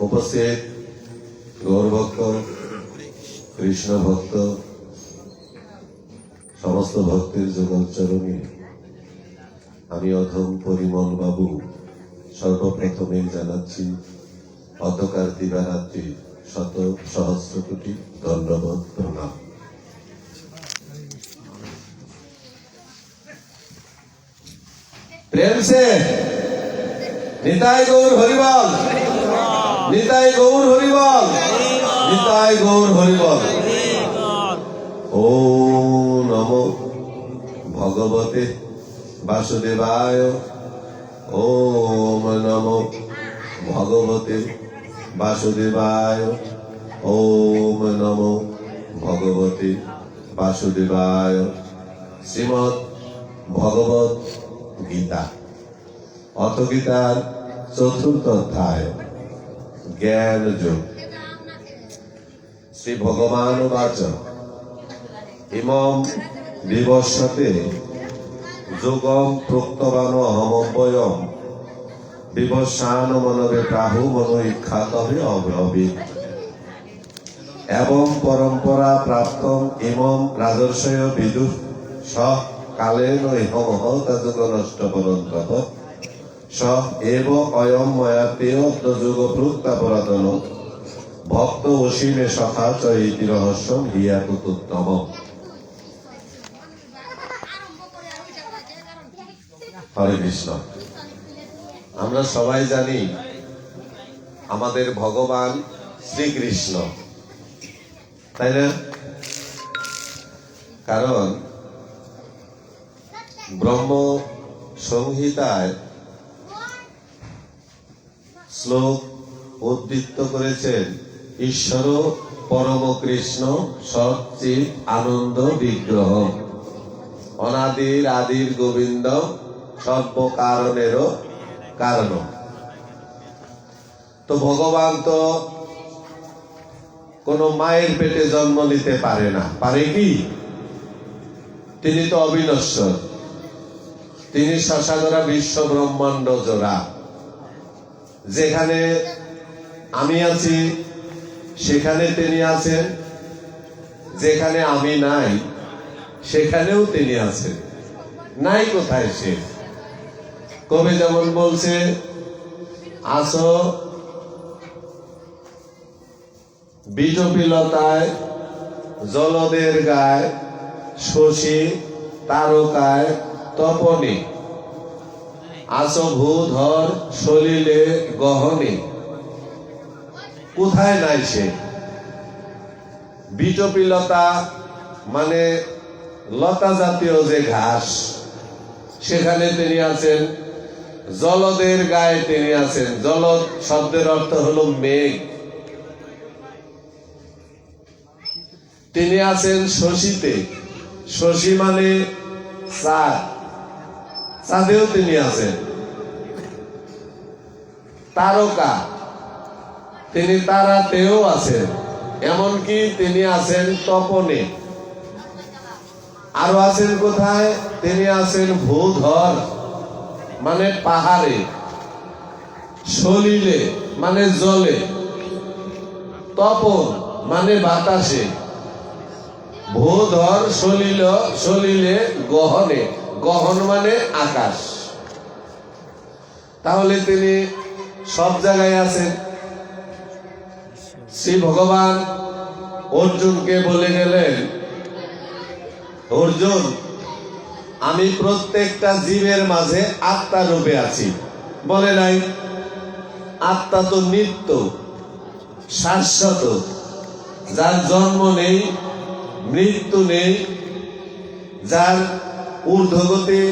উপস্থিত গৌরভক্ত, কৃষ্ণ ভক্ত, সমস্ত ভক্তের যুগলচরণে আমি অধম পরিমল বাবু সর্বপ্রথমে জানাচ্ছি অন্ধকার দিবারাত্রি শত সহস্র কোটি দণ্ডবত প্রণাম। प्रेम से निताय गौर हरिबल, निताय गौर हरिबल, निताय गौर हरिबल। ओम नमो भगवते वासुदेवाय, ओम नमो भगवते वासुदेवाय, ओम नमो भगवते वासुदेवाय। श्रीमद् भगवत गीता अथ गीतार चतुर्थ अध्याय ज्ञान योग। श्री भगवान वाच इमं विवस्वते योगं प्रोक्तवान अहमव्ययं विवस्वान मनवे प्राहु मनो इच्छातवे अब्रवीत्। एवं परंपरा प्राप्तम् इमं राजर्षय विदुः स कालेन इह नष्ट परन्तप स एव अयं मया ते युग प्रोक्तापराधन भक्त असीमे सखा च इति रहस्यं हियाकुतुत्तम। हरे कृष्ण। আমরা সবাই জানি আমাদের ভগবান শ্রীকৃষ্ণ, তাই না? কারণ ব্রহ্ম সংহিতায় শ্লোক উদ্ধৃত করেছেন, ঈশ্বর পরম কৃষ্ণ সচ্চিৎ আনন্দ বিগ্রহ অনাদির আদির গোবিন্দ সর্ব কারণেরও কারণ। তো ভগবান তো কোন মায়ের পেটে জন্ম নিতে পারে না, পারে কি? তিনি তো অবিনশ্বর, তিনি শশাধরা বিশ্ব ব্রহ্মাণ্ড জোড়া। যেখানে আমি আছি সেখানে তিনি আছেন, যেখানে আমি নাই সেখানেও তিনি আছেন। নাই কোথায় সে? কবি যেমন বলছে, আসো বীজপিলতায় জলদের গায় শশী তারকায় তপনে আসো ভূধর সলিলে গহনে। কোথায় নাই সে? বীজপিলতা মানে লতা জাতীয় যে ঘাস, সেখানে তিনি আছেন। জলদের গায়ে তিনি আছেন। জলদ শব্দের অর্থ হলো মেঘ। তিনি আছেন শশীতে, শশী মানে চাঁদ, চাঁদেও তিনি আছেন। তারকা, তিনি তারাতেও আছেন। এমনকি তিনি আছেন তপনে। আরো আছেন কোথায়? তিনি আছেন ভূধর মানে পাহাড়ে, সলিলে মানে জলে, তপন মানে বাতাসে, ভূধর সলিল সলিলে গহনে, গহন মানে আকাশ। তাহলে তিনি সব জায়গায় আছেন। শ্রী ভগবান অর্জুনকে বলে গেলেন, অর্জুন আমি প্রত্যেকটা জীবের মাঝে আত্মা রূপে আছি। বলে নাই? আত্মা তো নিত্য শাশ্বত, যার জন্ম নেই মৃত্যু নেই, যার ঊর্ধ্বগতি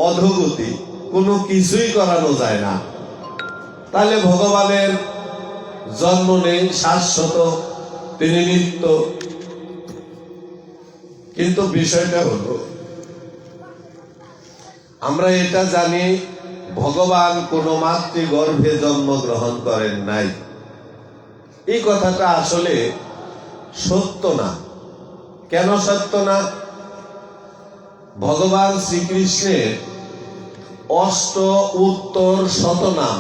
অধোগতি কোনো কিছুই করানো যায় না। তাহলে ভগবানের জন্ম নেই, শাশ্বত, তিনি নিত্য। কিন্তু বিষয়টা হলো, আমরা এটা জানি ভগবান কোন মাতৃগর্ভে জন্মগ্রহণ করেন নাই। এই কথাটা আসলে সত্য না। কেন সত্য না? ভগবান শ্রীকৃষ্ণের অষ্ট উত্তর শতনাম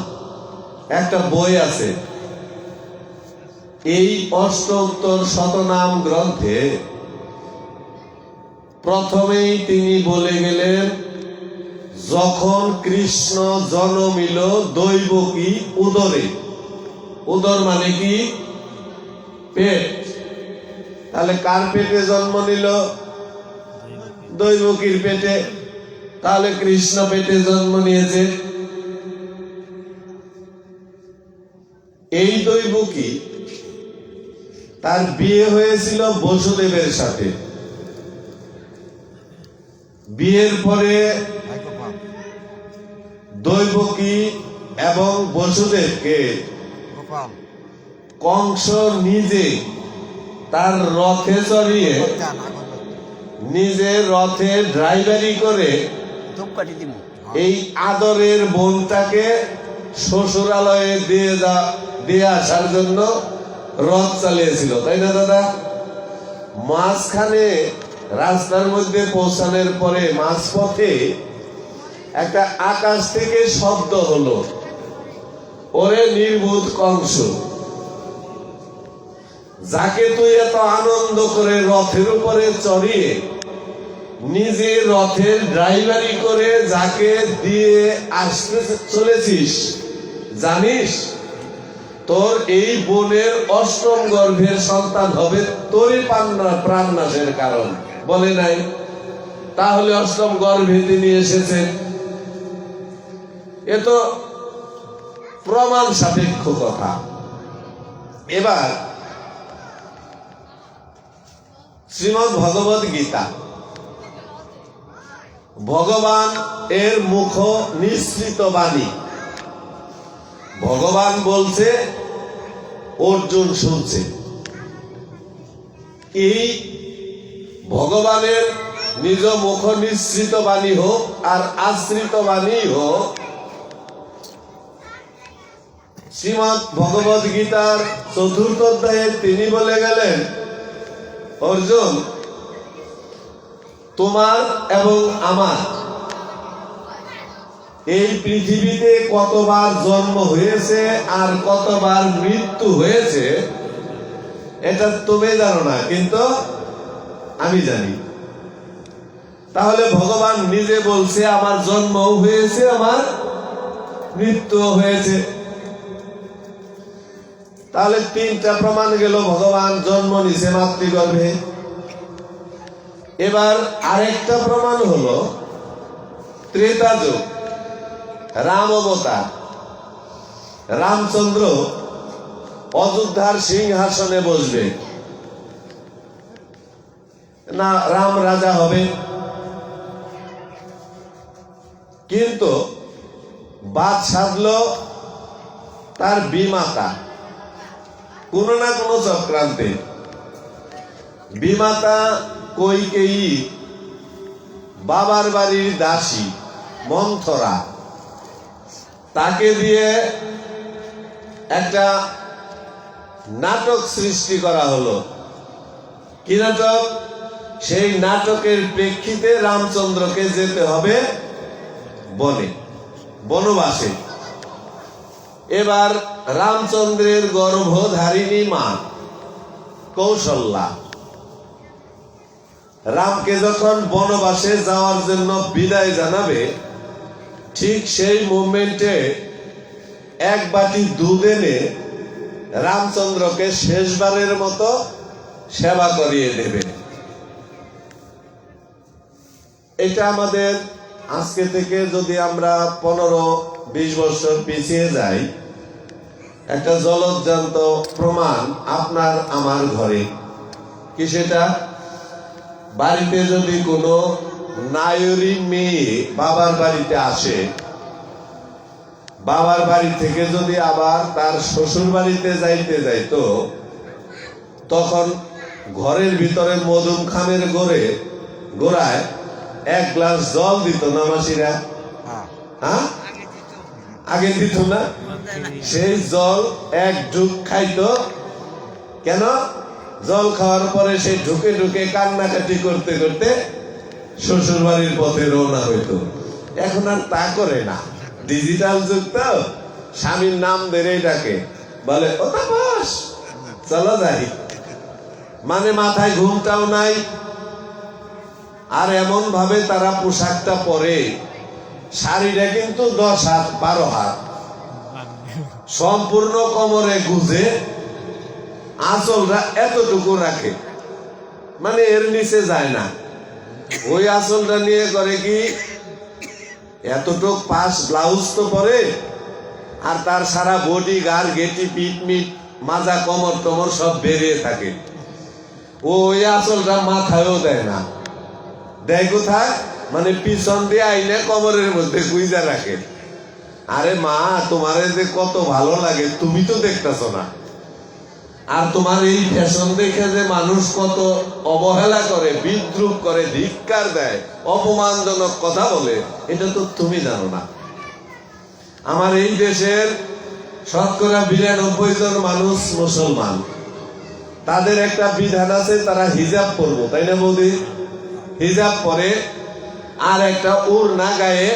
একটা বই আছে, এই অষ্টোত্তর শতনাম গ্রন্থে প্রথমেই তিনি বলে গেলেন, যখন কৃষ্ণ জন্মিল দৈবকী উদরে। উদর মানে কি? পেট। তাহলে কার পেটে জন্ম নিল? দৈবকীর পেটে। তাহলে কৃষ্ণ পেটে জন্ম নিয়েছে। এই দৈবকী, তার বিয়ে হয়েছিল বসুদেবের সাথে। বিয়ের পরে দৈবকী এবং বসুদেবকে কংস নিজে তার রথে চড়িয়ে, নিজে রথে ড্রাইভারি করে এই আদরের বোনটাকে শ্বশুরালয়ে দিয়ে আসার জন্য রথ চালিয়েছিল, তাই না দাদা? মাঝখানে রাস্তার মধ্যে পৌঁছানোর পরে মাঝপথে একটা আকাশ থেকে শব্দ হলো, ওরে নির্বোধ কংস, যাকে তুই এত আনন্দ করে রথের উপরে চড়িয়ে নিজে রথের ড্রাইভারি করে যাকে দিয়ে আসতে চলেছিস, জানিস তোর এই বোনের অষ্টম গর্ভের সন্তান হবে তোরই প্রাণ নাশের কারণ? বলে নাই? তাহলে অষ্টম গর্ভে তিনি এসেছেন, এ তো প্রমাণ সাপেক্ষ কথা। এবার শ্রীমদ্ ভগবদ গীতা, ভগবান এর মুখ নিঃসৃত বাণী। ভগবান বলছে, অর্জুন শুনছে। এই ভগবানের নিজ মুখ নিঃসৃত বাণী হোক আর আশ্রিত বাণী হোক, শ্রীমদ্ ভগবদ গীতার 4th অধ্যায়ে তিনি বলে গেলেন, অর্জুন, তোমার এবং আমার এই পৃথিবীতে কতবার জন্ম হয়েছে আর কতবার মৃত্যু হয়েছে এটা তুমি জানো না, কিন্তু আমি জানি। তাহলে ভগবান নিজে বলছে, আমার জন্মও হয়েছে, আমার মৃত্যুও হয়েছে। তাহলে 3টা প্রমাণ গেল, ভগবান জন্ম নিছে মাতৃগর্ভে। এবার আরেকটা প্রমাণ হলো ত্রেতা যুগ, রাম অবতার। রামচন্দ্র অযোধ্যার সিংহাসনে বসবে না, রাম রাজা হবে। কিন্তু বাদ সাধলো তার বিমাতা, কোনো না কোনো চক্রান্তে। বিমাতা কৈকেয়ী বাবার বাড়ির দাসী মন্থরা, তাকে দিয়ে একটা নাটক সৃষ্টি করা হলো। কি নাটক? সেই নাটকের প্রেক্ষিতে রামচন্দ্রকে যেতে হবে বনে, বনবাসে। এবার রামচন্দ্রের গর্ভধারিণী মা কৌশল্যা রামকে যখন বনবাসে যাওয়ার জন্য বিদায় জানাবে, ঠিক সেই মুভমেন্টে এক বাটি দুধ এনে রামচন্দ্রকে শেষবারের মতো সেবা করিয়ে দেবে। এটা আমাদের আজকে থেকে যদি আমরা 15-20 বছর পিছিয়ে যাই, একটা জলজ্জান্ত প্রমাণ আপনার আমার ঘরে। কি সেটা? বাড়িতে যদি কোনো নায়রি মেয়ে বাবার বাড়িতে আসে, বাবার বাড়ি থেকে যদি আবার তার শ্বশুর বাড়িতে যাইতে যাইতো, তখন ঘরের ভিতরে মধুম খামের গোড়ায় 1 গ্লাস জল দিত না মাসিরা? হ্যাঁ, আগে দিত না? সেই জল 1 ঢুক খাইতো। কেন? জল খাওয়ার পরে সে ঢুকে ঢুকে কান্নাকাটি করতে করতে শ্বশুর বাড়ির পথে রওনা হইতো। এখন আর তা করে না, ডিজিটাল যুগ তো। স্বামীর নাম ধরেই ডাকে, বলে ও তাপস চলো যাই। মানে মাথায় ঘুমটাও নাই, আর এমন ভাবে তারা পোশাকটা পরে, শাড়িটা কিন্তু 10 হাত 12 হাত সম্পূর্ণ কোমরে গুজে, আঁচলটা এতটুকু রাখে, মানে এর নিচে যায় না। ওই আঁচলটা নিয়ে করে কি, এতটুক পাশ ব্লাউজ তো পরে, আর তার সারা বডি, গার, গেটি, পিঠ, মিট, মাজা, কোমর টমর সব বেরিয়ে থাকে। ওই আঁচলটা মাথায়ও দেয় না, দেয় কোথায়, মানে পিছন দিয়ে আইনে কোমরের মধ্যে গুইজা রাখে। আরে মা, তোমারে যে কত ভালো লাগে তুমি তো দেখতেছ না। আর তোমার এই ফ্যাশন দেখে যে মানুষ কত অবহেলা করে, বিদ্রুপ করে, ধিক্কার দেয়, অপমানজনক কথা বলে, এটা তো তুমি জানো না। আমার এই দেশের 92% জন মানুষ মুসলমান, তাদের একটা বিধান আছে, তারা হিজাব পরবো, তাই না বৌদি? হিজাব পরে আর একটা ওড়না গায়ে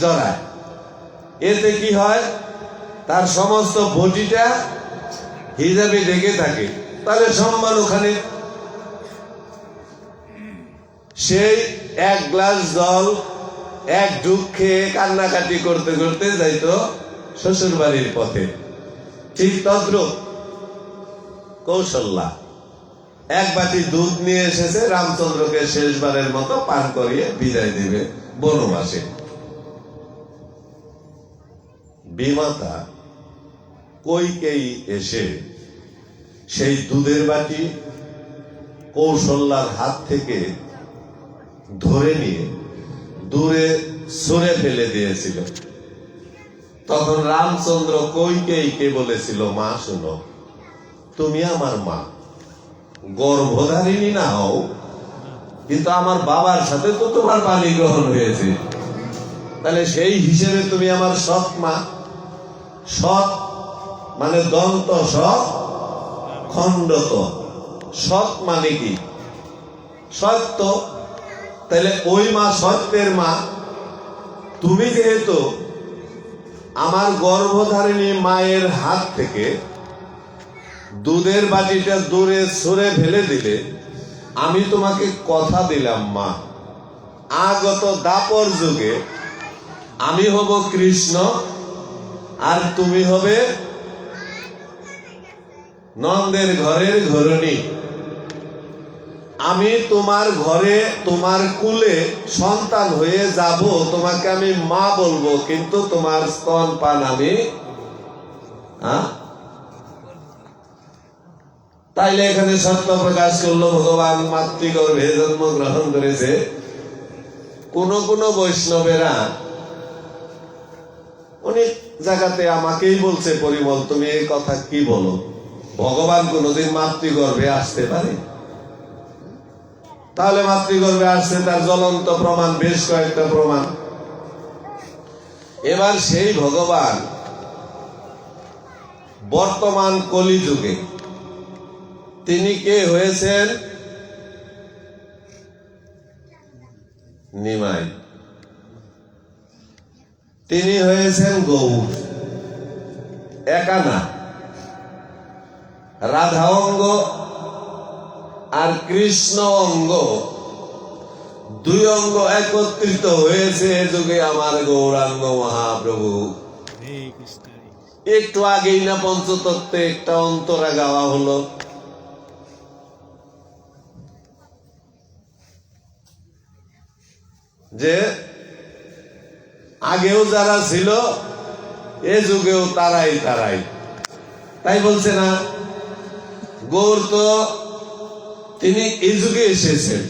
জড়ায়। এতে কি হয়, তার সমস্ত বডিটা হিজাবে ঢেকে থাকে, তাহলে সম্মান ওখানে। সেই 1 গ্লাস জল 1 ঢুক খেয়ে কান্নাকাটি করতে করতে যাইতো শ্বশুর বাড়ির পথে। ঠিক তদ্রুপ কৌশল্যা 1 বাটি দুধ নিয়ে এসেছে, রামচন্দ্রকে শেষবারের মতো পান করিয়ে বিদায় দিবে বনবাসে। বিমাতা কইকেয়ী এসে সেই দুধের বাটি কৌশল্যার হাত থেকে ধরে নিয়ে দূরে সরে ফেলে দিয়েছিল। তখন রামচন্দ্র কইকেয়ীকে বলেছিল, মা শোনো, তুমি আমার মা, গর্ভধারিণী না হও, কিন্তু আমার বাবার সাথে তো তোমার পানি গ্রহণ হয়েছে, তাহলে সেই হিসেবে তুমি আমার সৎ মা। সৎ মানে দন্ত সৎ খণ্ডত, সৎ মানে কি, সত্য। তাহলে ওই মা সত্যের মা। তুমি যেহেতু আমার গর্ভধারিণী মায়ের হাত থেকে দুধের বাটিটা দূরে সরে ফেলে দিলে, আমি তোমাকে কথা দিলাম মা, আগত দাপর যুগে আমি হব কৃষ্ণ আর তুমি হবে নন্দের ঘরের ঘরণী। আমি তোমার ঘরে, তোমার কুলে সন্তান হয়ে যাব, তোমাকে আমি মা বলবো, কিন্তু তোমার স্তন পান আমি। তাইলে এখানে সত্য প্রকাশ করলো, ভগবান মাতৃগর্ভে জন্ম গ্রহণ করেছে। কোন কোন বৈষ্ণবেরা অনেক জায়গাতে আমাকেই বলছে, পরিমল তুমি এই কথা কি বলো, ভগবান কোনদিন মাতৃগর্ভে আসতে পারে? তাহলে মাতৃগর্ভে আসছে, তার জ্বলন্ত প্রমাণ, বেশ কয়েকটা প্রমাণ। এবার সেই ভগবান বর্তমান কলিযুগে তিনি কে হয়েছেন? নিমাই। তিনি হয়েছেন গৌর, একা না, রাধা অঙ্গ আর কৃষ্ণ অঙ্গ, 2 অঙ্গ একত্রিত হয়েছে এ যুগে আমার গৌরাঙ্গ মহাপ্রভু। একটু আগেই না পঞ্চতত্ত্বে একটা অন্তরা গাওয়া হলো। যে আগেও যারা ছিল এ যুগেও তারাই তারাই, তাই বলছে না? গৌর তো তিনি এই যুগে এসেছেন।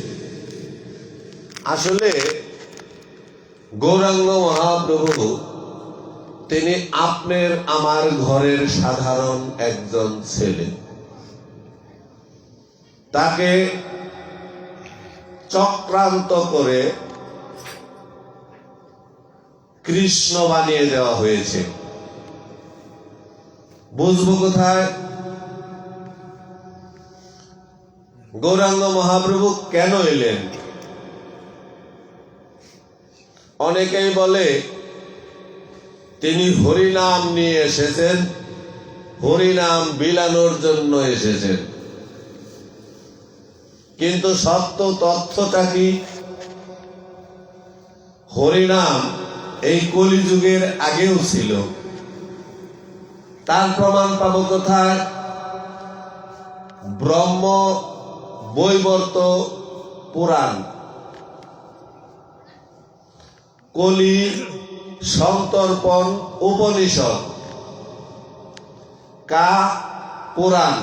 আসলে গৌরাঙ্গ মহাপ্রভু তিনি আপনার আমার ঘরের সাধারণ একজন ছেলে। তাকে চক্রান্ত করে কৃষ্ণ বানিয়ে দেওয়া হয়েছে। বুঝবো কোথায়? গৌরাঙ্গ মহাপ্রভু কেন এলেন? অনেকেই বলে তিনি হরিনাম নিয়ে এসেছেন হরিনাম বিলানোর জন্য এসেছেন। কিন্তু সত্য তথ্যটা কি? হরিনাম এই কলিযুগের আগেও ছিল। তার প্রমাণ পাবো কোথায়? ব্রহ্ম বৈবর্ত পুরাণ, কলি সন্তর্পণ উপনিষদ, কা পুরাণ,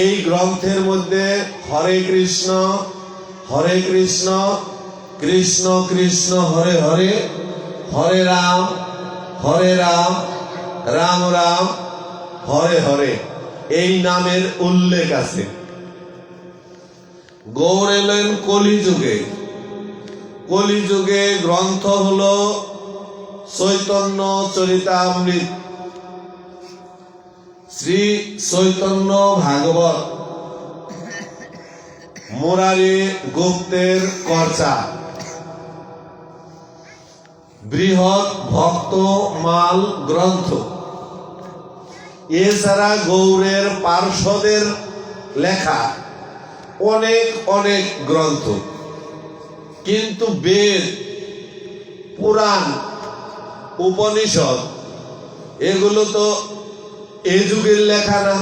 এই গ্রন্থের মধ্যে হরে কৃষ্ণ কৃষ্ণ কৃষ্ণ হরে হরে, হরে রাম রাম রাম হরে হরে এই নামের উল্লেখ আছে। গৌর এলেন কলিযুগে। কলিযুগে গ্রন্থ হলো চৈতন্য চরিতামৃত, শ্রী চৈতন্য ভাগবত, মুরারি গুপ্তের কর্চা, বৃহৎ ভক্ত মাল গ্রন্থ। এছাড়া গৌরের পার্শ্বদের লেখা অনেক অনেক গ্রন্থ। কিন্তু বেদ, পুরাণ, উপনিষদ এগুলো তো এই যুগের লেখা না।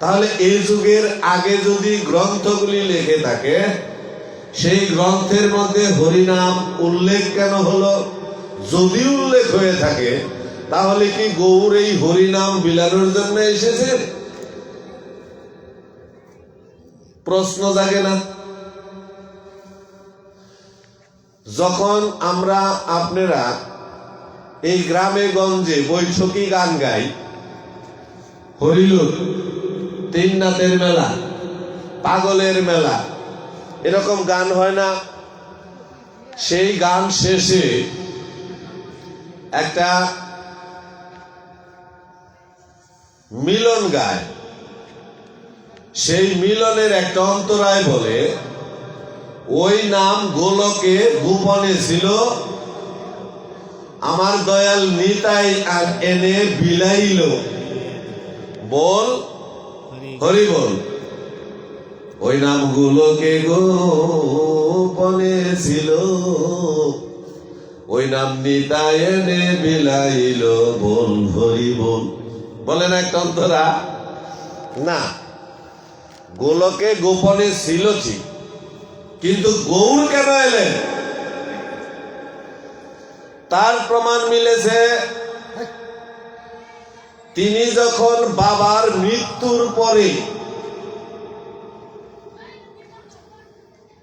তাহলে এই যুগের আগে যদি গ্রন্থগুলি লিখে থাকে, সেই গ্রন্থের মধ্যে হরিনাম উল্লেখ কেন হলো? যদি উল্লেখ হয়ে থাকে তাহলে কি গৌর এই হরিনাম বিলানোর জন্য এসেছে? প্রশ্ন জাগে না? যখন আমরা আপনারা এই গ্রামে গঞ্জে বৈঠকি গান গাই, হরিলুট, তিন নাথের মেলা, পাগলের মেলা, এরকম গান হয় না? সেই গান শেষে একটা মিলন গায়। সেই মিলনের একটা অন্তরায় বলে, ওই নাম গোলকে গোপনে ছিল, আমার দয়াল নিতাই আর এনে বিলাইল, বল হরি বল। ওই নামগুলোকে গোপনে ছিল, ওই নাম নিতাই এনে বিলাইল, বল হরি বল। বলে না একটা অন্তরা? না, গোলকে গোপনে ছিল ঠিক, কিন্তু গৌর কেন এলেন? তার প্রমাণ মিলেছে তিনি যখন বাবার মৃত্যুর পরে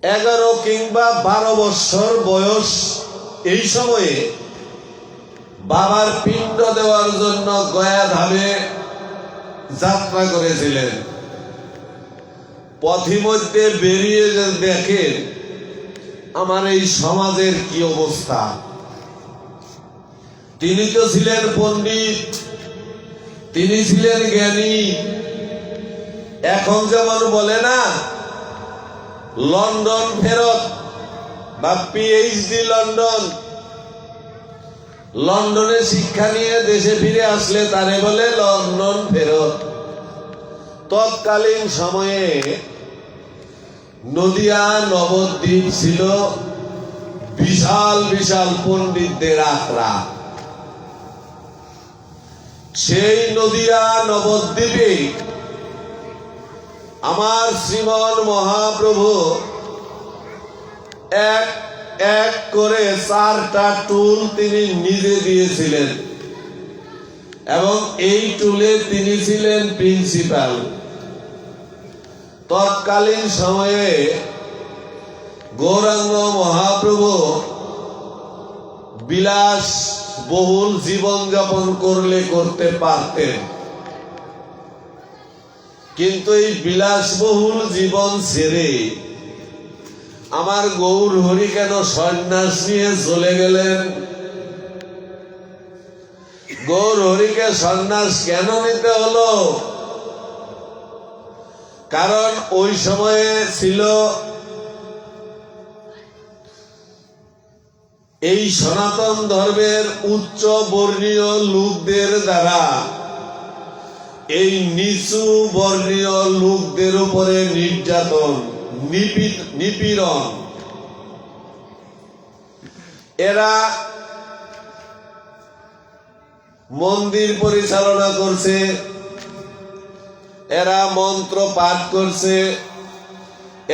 11 কিংবা 12 বছর বয়স, এই সময়ে বাবার পিণ্ড দেওয়ার জন্য গয়া ধামে যাত্রা করেছিলেন। পথিমধ্যে বেরিয়ে দেখেন আমার এই সমাজের কি অবস্থা। তিনি তো ছিলেন পণ্ডিত, তিনি ছিলেন জ্ঞানী। এখন যেমন বলে না লন্ডন ফেরত বা পিএইচডি লন্ডন, লন্ডনে শিক্ষা নিয়ে দেশে ফিরে আসলে তারে বলে লন্ডন ফেরত। তৎকালীন সময়ে নদিয়া নবদ্বীপ ছিল বিশাল বিশাল পণ্ডিতদের আখড়া। সেই নদিয়া নবদ্বীপে আমার শ্রীমন মহাপ্রভু এক এক করে 4টা টুল তিনি নিজে দিয়েছিলেন, এবং এই টুলে তিনি ছিলেন প্রিন্সিপাল। তৎকালীন সময়ে গৌরাঙ্গ মহাপ্রভু বিলাস বহুল জীবন যাপন করতে পারতেন, কিন্তু এই বিলাসবহুল জীবন ছেড়ে আমার গৌর হরি কেন সন্ন্যাস নিয়ে চলে গেলেন? গৌর হরিকে সন্ন্যাস কেন নিতে হলো? কারণ ওই সময়ে ছিল এই সনাতন ধর্মের উচ্চ বর্ণীয় লোকদের দ্বারা এই নিচু বর্ণীয় লোকদের উপরে নির্যাতন, নিপীড়ন, এরা মন্দির পরিচালনা করছে, এরা মন্ত্র পাঠ করছে,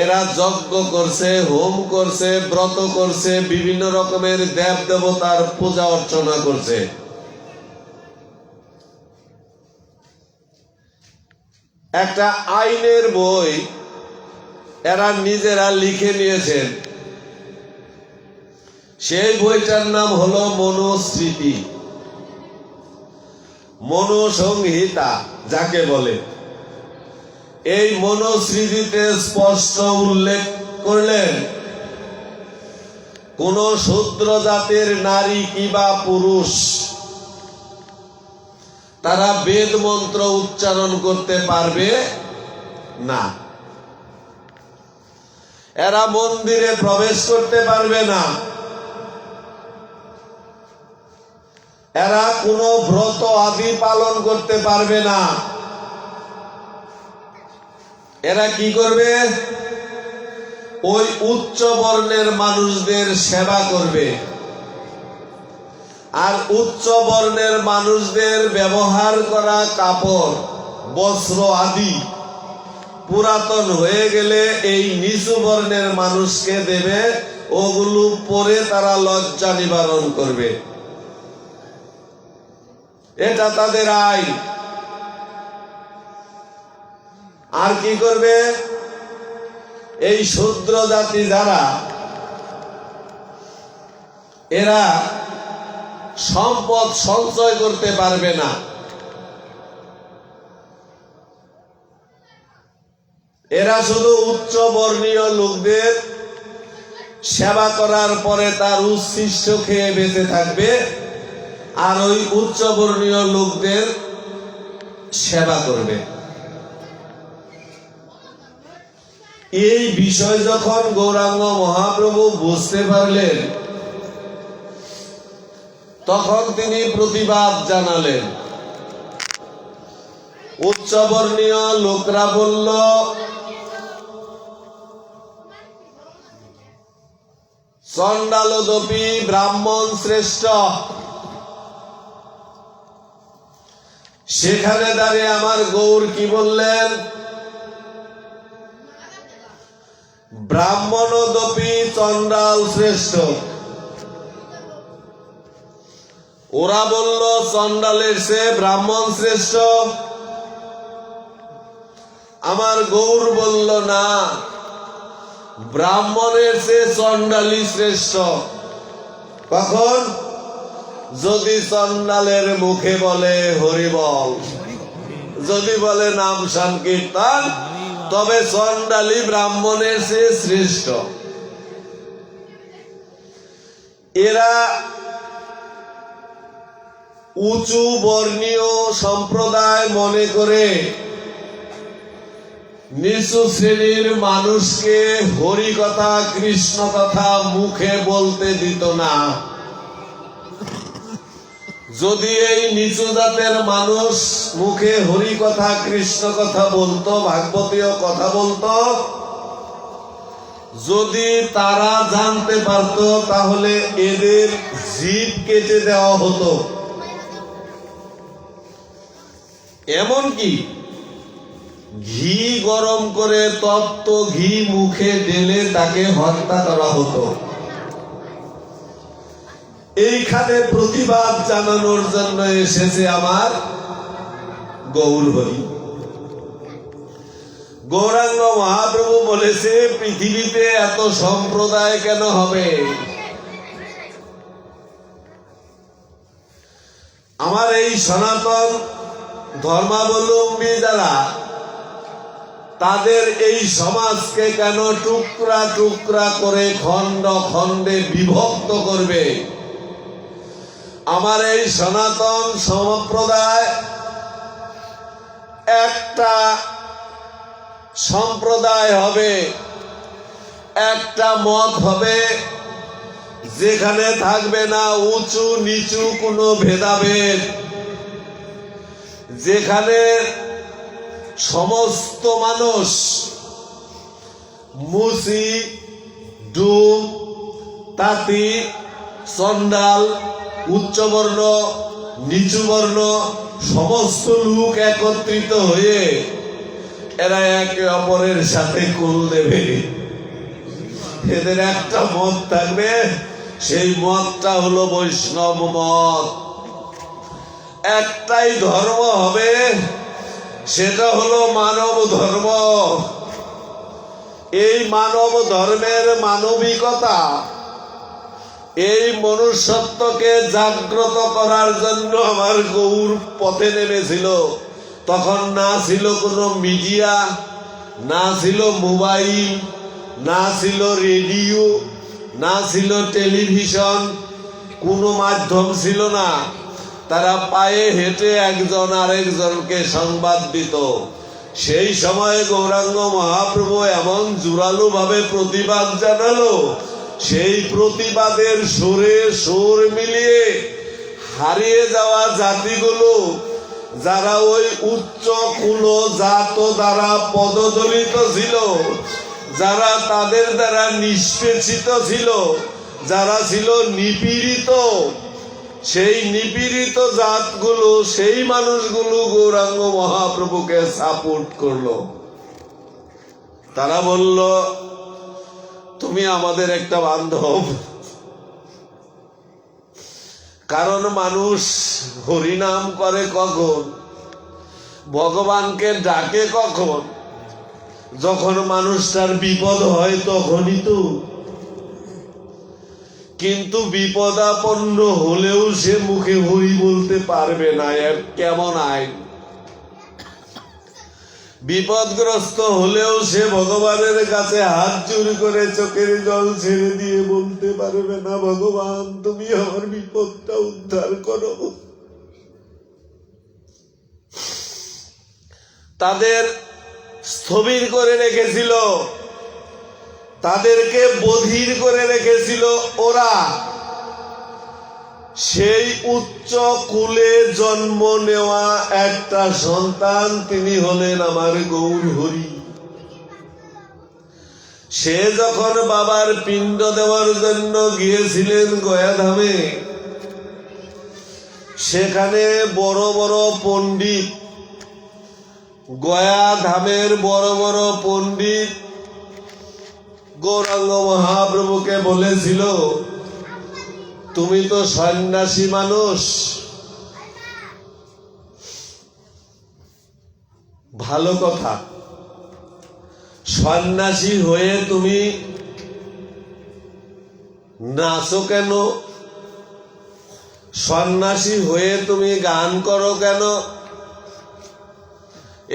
এরা যজ্ঞ করছে, হোম করছে, ব্রত করছে, বিভিন্ন রকমের দেব দেবতার পূজা অর্চনা করছে। একটা আইনের বই এরা নিজেরা লিখে নিয়েছেন, সেই বইটার নাম হলো মনুস্মৃতি, মনুসংহিতা যাকে বলে। এই মনুস্মৃতিতে স্পষ্ট উল্লেখ করলেন, কোন শূদ্র জাতের নারী কিবা পুরুষ তারা বেদ মন্ত্র উচ্চারণ করতে পারবে না, এরা মন্দিরে প্রবেশ করতে পারবে না, এরা কোনো ব্রত আদি পালন করতে পারবে না। এরা কি করবে? ওই উচ্চ বর্ণের মানুষদের সেবা করবে, আর উচ্চ বর্ণের মানুষদের ব্যবহার করা কাপড়, বস্ত্র আদি পুরাতন হয়ে গেলে এই নিচু বর্ণের মানুষকে দেবে, ওগুলো পরে তারা লজ্জা নিবারণ করবে। এটা তাদের আইন। আর কি করবে? এই শূদ্র জাতি যারা, এরা সম্পদ সঞ্চয় করতে পারবে না, এরা শুধু উচ্চ বর্ণীয় লোকদের সেবা করার পরে তার উচ্ছিষ্ট খেয়ে বেঁচে থাকবে, আর ওই উচ্চ বর্ণীয় লোকদের সেবা করবে। এই বিষয় যখন গৌরাঙ্গ মহাপ্রভু বুঝতে পারলেন, তখন তিনি প্রতিবাদ জানালেন। উচ্চবর্ণীয় লোকরা বলল, চণ্ডালোদপি ব্রাহ্মণ শ্রেষ্ঠ। সেখানে দাঁড়িয়ে আমার গৌর কি বললেন? ব্রাহ্মণোদপি চণ্ডাল শ্রেষ্ঠ। ওরা বলল চণ্ডালের চেয়ে ব্রাহ্মণ শ্রেষ্ঠ। আমার গৌর বলল না, ব্রাহ্মণের চেয়ে চণ্ডালী শ্রেষ্ঠ। কখন? যদি চণ্ডালের মুখে বলে হরিবল, যদি বলে নাম সংকীর্তন, তবে চণ্ডালী ব্রাহ্মণের চেয়ে শ্রেষ্ঠ। এরা উঁচু বর্ণীয় সম্প্রদায় মনে করে নিচু শ্রেণীর মানুষকে হরি কথা, কৃষ্ণ কথা মুখে বলতে দিত না। যদি এই নিচু জাতের মানুষ মুখে হরি কথা, কৃষ্ণ কথা বলতো, ভাগবতীয় কথা বলতো, যদি তারা জানতে পারত, তাহলে এদের জিভ কেটে দেওয়া হতো। এমনকি ঘি গরম করে তপ্ত ঘি মুখে ঢেলে তাকে হত্যা করা হতো। এইখানে প্রতিবাদ জানানোর জন্য এসেছে আমার গৌর হরি। গৌরাঙ্গ মহাপ্রভু বলেছে, পৃথিবীতে এত সম্প্রদায় কেন হবে? আমার এই সনাতন ধর্মাবলম্বী যারা, তাদের এই সমাজকে কেন টুকরা টুকরা করে খণ্ড খণ্ডে বিভক্ত করবে? আমার এই সনাতন সম্প্রদায় একটা সম্প্রদায় হবে, একটা মত হবে, যেখানে থাকবে না উঁচু নিচু কোনো ভেদাভেদ, যেখানে সমস্ত মানুষ মুসি, ডুম, তাঁতি, চন্ডাল, উচ্চবর্ণ, নিচুবর্ণ সমস্ত লোক একত্রিত হয়ে এরা একে অপরের সাথে কুল দেবে। এদের একটা মত থাকবে, সেই মতটা হলো বৈষ্ণব মত। একটাই ধর্ম হবে, সেটা হলো মানব ধর্ম। এই মানব ধর্মের মানবিকতা, এই মনুষ্যত্বকে জাগ্রত করার জন্য আমার গৌর পথে নেমেছিল। তখন না ছিল কোনো মিডিয়া, না ছিল মোবাইল, না ছিল রেডিও, না ছিল টেলিভিশন, কোনো মাধ্যম ছিল না। তারা পায়ে হেঁটে একজন আরেকজনকে সংবাদ দিত। সেই সময় গৌরাঙ্গ মহাপ্রভু এমন জোরালো ভাবে প্রতিবাদ জানালো, সেই প্রতিবাদের সুরে সুর মিলিয়ে হারিয়ে যাওয়া জাতিগুলো, যারা ওই উচ্চ কুল জাত দ্বারা পদদলিত ছিল, যারা তাদের দ্বারা নিষ্পেষিত ছিল, যারা ছিল নিপীড়িত, সেই নিপীড়িত জাতগুলো, সেই মানুষগুলো গৌরাঙ্গ মহাপ্রভুকে সাপোর্ট করলো। তারা বলল, তুমি আমাদের একটা বান্ধব। কারণ মানুষ হরিনাম করে কখন, ভগবানকে ডাকে কখন? যখন মানুষটার বিপদ হয় তখনই তো। কিন্তু বিপদাপন্ন হলেও সে মুখে হরি বলতে পারবে না, এর কেমন আইন? বিপদগ্রস্ত হলেও সে ভগবানের কাছে হাত জোড় করে চোখের জল ছেড়ে দিয়ে বলতে পারবে না, ভগবান তুমি আমার বিপদটা উদ্ধার করো। তাদের স্থবির করে রেখেছিল, তাদেরকে বধির করে রেখেছিল ওরা। সেই উচ্চ কুলে জন্ম নেওয়া একটা সন্তান, তিনি হলেন আমার গৌর হরি। সে যখন বাবার পিণ্ড দেওয়ার জন্য গিয়েছিলেন গয়াধামে, সেখানে বড় বড় পণ্ডিত, গয়াধামের বড় বড় পণ্ডিত গৌরাঙ্গ মহাপ্রভুকে বলেছিল, তুমি তো সন্ন্যাসী মানুষ, ভালো কথা, সন্ন্যাসী হয়ে তুমি নাচো কেন? সন্ন্যাসী হয়ে তুমি গান করো কেন?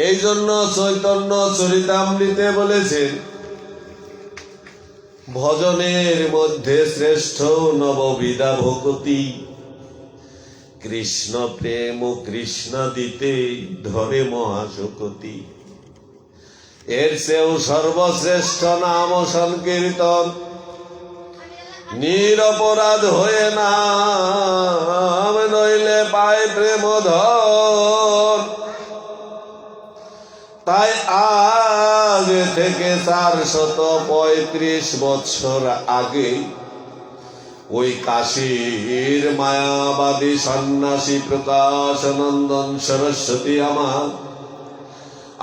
এই জন্য চৈতন্য চরিতামৃতে বলেছেন, ভজনের মধ্যে শ্রেষ্ঠ নববিধা ভকতি, কৃষ্ণ প্রেম ও কৃষ্ণ দিতে ধরে মহাশকতি। এর চেয়েও সর্বশ্রেষ্ঠ নাম সংকীর্তন, নিরপরাধ হয়ে নাম নইলে পায় প্রেম ধন। তাই আজ থেকে 435 বৎসর আগে ওই কাশীর মায়াবাদী সন্ন্যাসী প্রকাশানন্দন সরস্বতী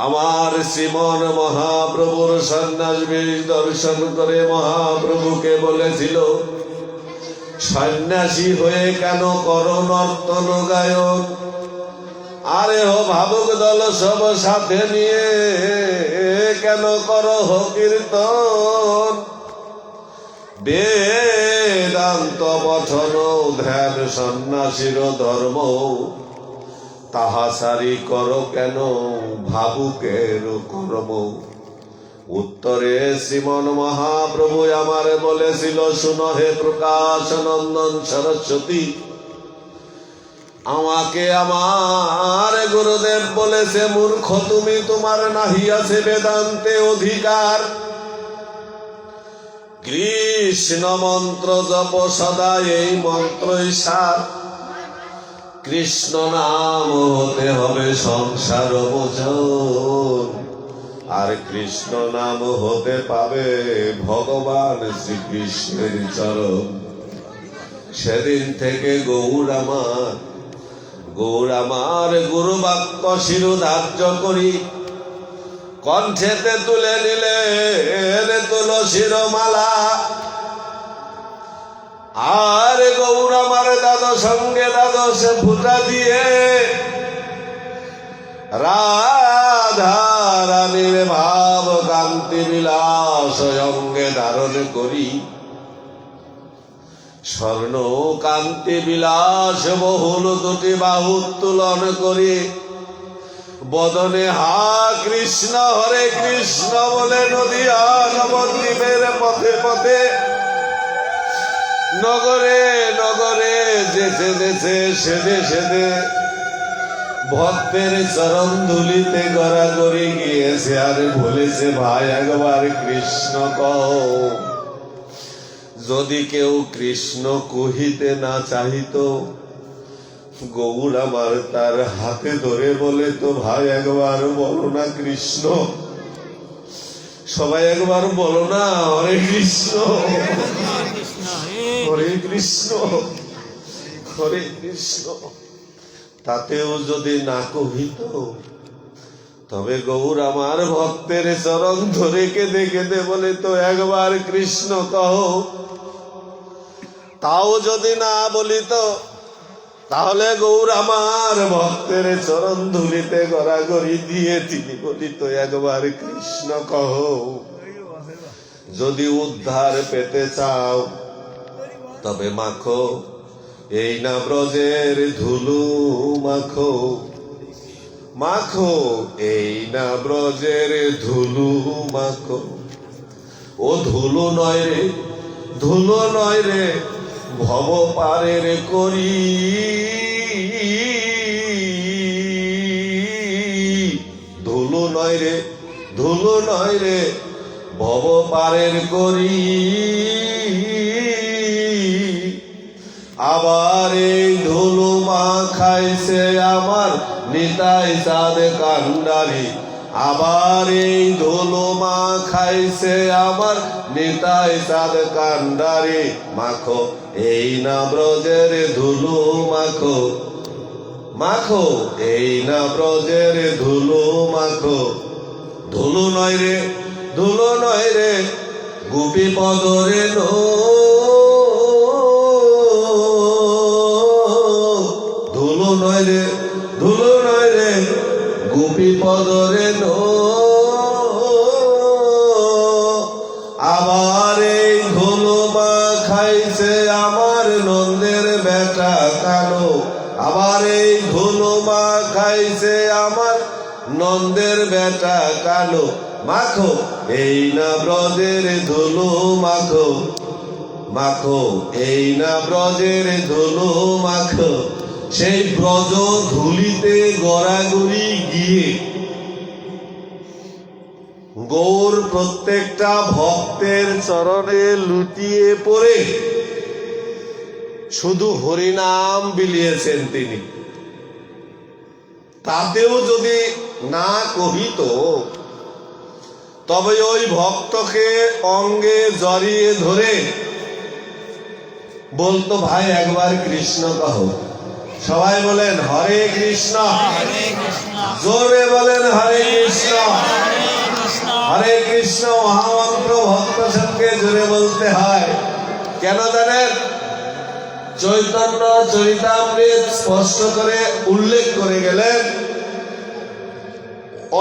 আমার শ্রীমন মহাপ্রভুর সন্ন্যাস বেশ দর্শন করে মহাপ্রভুকে বলেছিল, সন্ন্যাসী হয়ে কেন করো নর্তন গায়ন? আরে হো ভাবুক দল সব সাথে নিয়ে কেন করো কীর্তন? বেদান্ত পঠন ধ্যান সন্ন্যাসীর ধর্ম, তাহা সারি করো কেন ভাবুকের কর্ম? উত্তরে শ্রীমন মহাপ্রভু আমারে বলেছিল, শুনো হে প্রকাশানন্দন সরস্বতী, আমাকে আমার গুরুদেব বলেছে, মূর্খ তুমি, তোমার নাহি আছে বেদান্তে অধিকার। কৃষ্ণ মন্ত্র জপ সদা, এই মন্ত্রই সার। কৃষ্ণ নাম হতে হবে সংসার মোচন, আর কৃষ্ণ নাম হতে পাবে ভগবান শ্রীকৃষ্ণের চরণ। সেদিন থেকে গৌর আমার গুরু বাক্য শিরোধার্য করি, কণ্ঠেতে তুলে নিলে তুলসীর মালা। আর গৌর আমার সঙ্গে দ্বাদশে ফুটা দিয়ে রাধা রানীর ভাব কান্তি বিলাস অঙ্গে ধারণ করি। স্বর্ণ কান্তি বিলাস বহুল দুটি বাহু উত্তোলন করি, বদনে হা কৃষ্ণ হরে কৃষ্ণ বলে নদীয়া নবদ্বীপের পথে পথে, নগরে নগরে যেতে যেতে সেদে সেদে ভক্তের চরণ ধুলিতে গড়াগড়ি গিয়েছে। আর বলেছে ভাই একবার কৃষ্ণ কহ। যদি কেউ কৃষ্ণ কহিতে না চাহিত, গৌর আমার তার হাতে ধরে বলে তো ভাই একবার বলো না কৃষ্ণ। সবাই একবার বলো না হরে কৃষ্ণ হরে কৃষ্ণ হরে কৃষ্ণ। তাতেও যদি না কহিত, তবে গৌর আমার ভক্তের চরণ ধরে কেঁদে কেঁদে বলে তো একবার কৃষ্ণ কহ। তাও যদি না বলিত, তাহলে গৌর আমার ভক্তের চরণ ধুলিতে গড়াগড়ি দিয়ে তিনি বলিত একবার কৃষ্ণ কহ। যদি উদ্ধার পেতে চাও, তবে মাখো এই না ব্রজের ধুলো, মাখো মাখো এই না ব্রজের ধুলো মাখো। ও ধুলো নয় রে, ধুলো নয় রে, ভব পারের করি। ধুলো নয় রে, ধুলো নয় রে, ভব পারের করি। আবার এই ধুলো মাখাইছে আমার নিতাই চাঁদ কান্ডারি। আবার এই ধুলো মাখাইছে আমার নিতাই চাঁদ কান্ডারি। মাখো এই না ব্রজের ধুলো মাখো, মাখো এই না ব্রজের ধুলো মাখো। ধুলো নয় রে, ধুলো নয় রে, গোপী পদরে নো। ধুলো নয় রে, ধুলো নয় রে, গোপী পদরে নো। আবার এই ধুলো মাখাইছে আমার নন্দের বেটা কালো। আবার এই ধুলো মাখাইছে আমার নন্দের বেটা কালো। মাখো এই না ব্রজের ধুলো মাখো, মাখো এই না ব্রজের ধুলো মাখো। সেই ব্রজ ধুলিতে গড়াগড়ি গিয়ে গৌর প্রত্যেকটা ভক্তের চরণে লুটিয়ে পড়ে শুধু হরিনাম বিলিয়েছেন তিনি। তাতেও যদি না কহিত, তবে ওই ভক্তকে অঙ্গে জড়িয়ে ধরে বলতো ভাই একবার কৃষ্ণ কহ। সবাই বলেন হরে কৃষ্ণ, জোরে বলেন হরে কৃষ্ণ। হরে কৃষ্ণ মহামন্ত্র ভক্ত সঙ্গে জোরে বলতে হয়। কেন জানেন? চৈতন্য চরিতামৃত স্পষ্ট করে উল্লেখ করে গেলেন,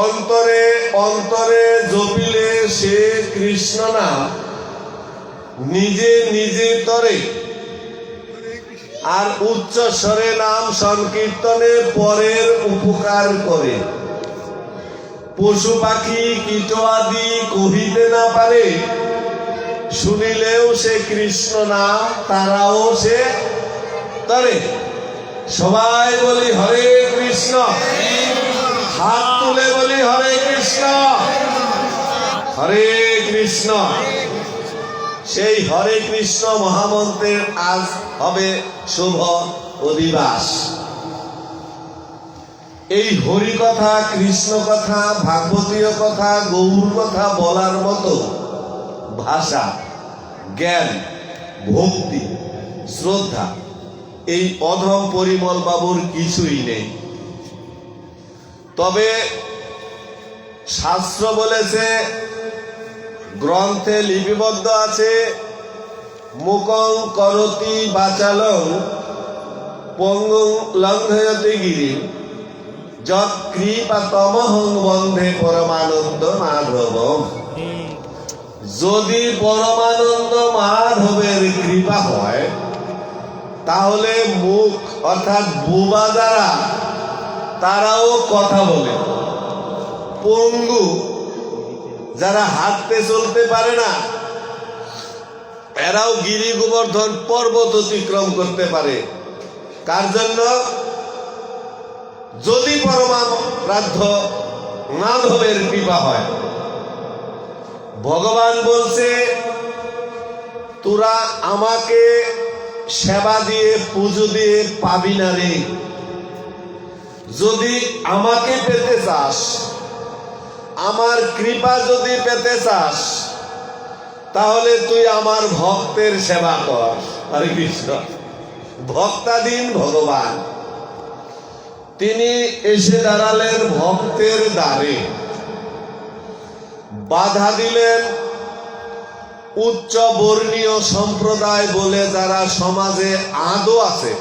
অন্তরে অন্তরে জপিলে সে কৃষ্ণ নাম নিজে নিজে তরে, আর উচ্চ স্বরে নাম সংকীর্তনে পরের উপকার করে। পশু পাখি কীট আদি কহিতে না পারে, শুনিলেও সে কৃষ্ণ নাম তারাও সে তরে। সবাই বলি হরে কৃষ্ণ, হাত তুলে বলি হরে কৃষ্ণ, হরে কৃষ্ণ। সেই হরে কৃষ্ণ মহামন্ত্রের আজ হবে শুভ অধিবাস। এই হরি কথা, কৃষ্ণ কথা, ভাগবতীয় কথা, গৌর কথা বলার মতো ভাষা, জ্ঞান, ভক্তি, শ্রদ্ধা এই অধম পরিমল বাবুর কিছুই নেই। তবে শাস্ত্র বলেছে, গ্রন্থে লিপিবদ্ধ আছে, মুকং করতি বাচালং পঙ্গুং লঙ্ঘয়তে গিরি যৎ কৃপাতমহং বন্ধে পরমানন্দ মাধবম। যদি পরমানন্দ মাধবের কৃপা হয় তাহলে মুখ অর্থাৎ বুবা যারা তারাও কথা বলে, পঙ্গু যারা হাঁটতে চলতে পারে না এরাও গিরি গোবর্ধন পর্বত অতিক্রম করতে পারে। কার জন্য? যদি পরমারাধ্য মাধবের কৃপা হয়। ভগবান বলছে, তোরা আমাকে সেবা দিয়ে পুজো দিয়ে পাবি না রে। যদি আমাকে পেতে চাস, আমার কৃপা যদি পেতে চাস, তাহলে তুই আমার ভক্তের সেবা কর। হরে কৃষ্ণ। ভক্তাধীন ভগবান, তিনি এসে দাঁড়ালেন ভক্তের দ্বারে, বাধা দিলেন উচ্চ বর্ণীয় সম্প্রদায় বলে যারা সমাজে আদৌ আছে।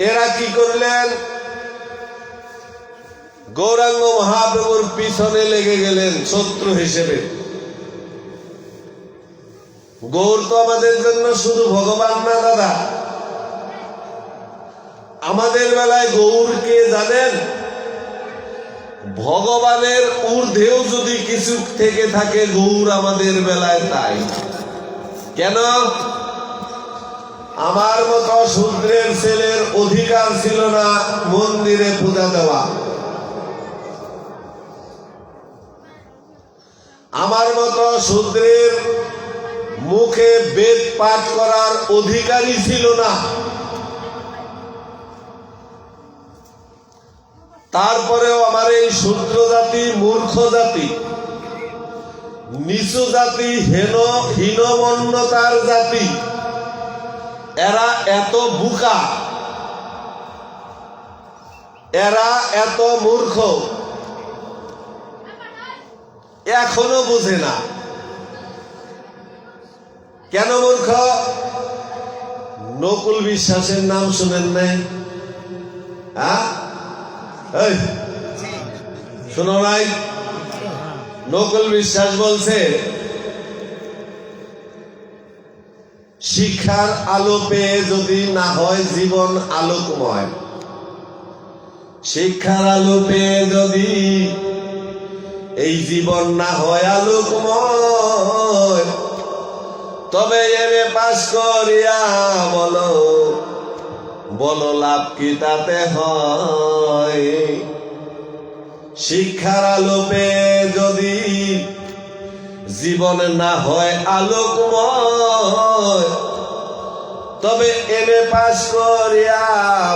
এরা কি করলেন? গৌরাঙ্গ মহাপ্রভুর পিছনে লেগে গেলেন শত্রু হিসেবে। গৌর তো আমাদের জন্য শুধু ভগবান না দাদা, আমাদের বেলায় গৌর কে জানেন? ভগবানের ঊর্ধ্বেও যদি কিছু থেকে থাকে গৌর আমাদের বেলায় তাই। কেন? আমার মতো শূদ্রের ছেলের অধিকার ছিল না মন্দিরে পূজা দেওয়া, আমার মতো শূদ্রের মুখে বেদ পাঠ করার অধিকারই ছিল না। তারপরেও আমার এই শূদ্র জাতি, মূর্খ জাতি, নিচু জাতি, হীনমন্যতার জাতি, এরা এত বোকা, এরা এত মূর্খ, এখনো বুঝে না। কেন মূর্খ? নকুল বিশ্বাসের নাম শুনেন নাই? হ্যাঁ, শোনো নাই? নকুল বিশ্বাস বলছে, শিক্ষার আলো পেয়ে যদি না হয় জীবন আলোকময়, শিক্ষার আলো পেয়ে যদি এই জীবন না হয় আলোকময়, তবে এমএ পাস করিয়া বলো বলো লাভ কি তাতে হয়। শিক্ষার আলো পেয়ে যদি জীবন না হয় আলোকময়, তবে এমএ পাস করিয়া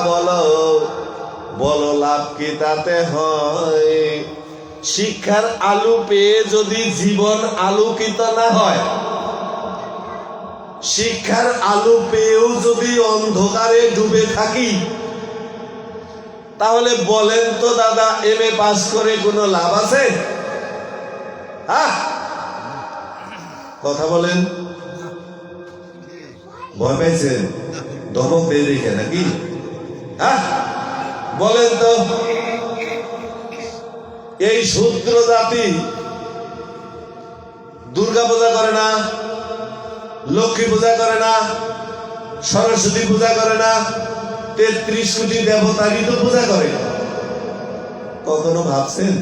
বলো বলো লাভ কি তাতে হয়। শিক্ষার আলো পেয়ে যদি জীবন আলোকিত না হয়, শিক্ষার আলো পেয়েও যদি অন্ধকারে ডুবে থাকি, তাহলে বলেন তো দাদা, এমএ পাস করে কোনো লাভ আছে? কথা বলেন। ভয় পাইছেন? ধমক দিয়ে দেখে নাকি? বলেন তো, এই শূদ্র জাতি দুর্গা পূজা করে না, লক্ষ্মী পূজা করে না, সরস্বতী পূজা করে না, 33 কোটি দেবতারই তো পূজা করে। কখনো ভাবছেন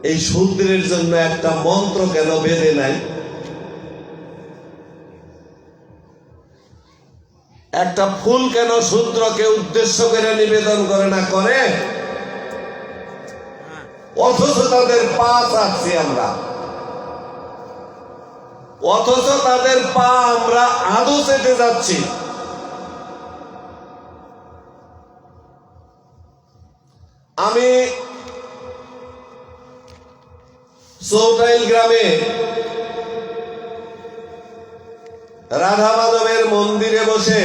এই শূদ্রের জন্য একটা মন্ত্র কেন বেঁধে নাই? একটা ফুল কেন শূদ্রকে উদ্দেশ্য করে নিবেদন করে না? করে। অথচ তাদের পা চাচ্ছি আমরা। অথচ তাদের পা আমরা আদৌ চেটে যাচ্ছি। আমি চৌটাইল গ্রামে রাধা মাধবের মন্দিরে বসে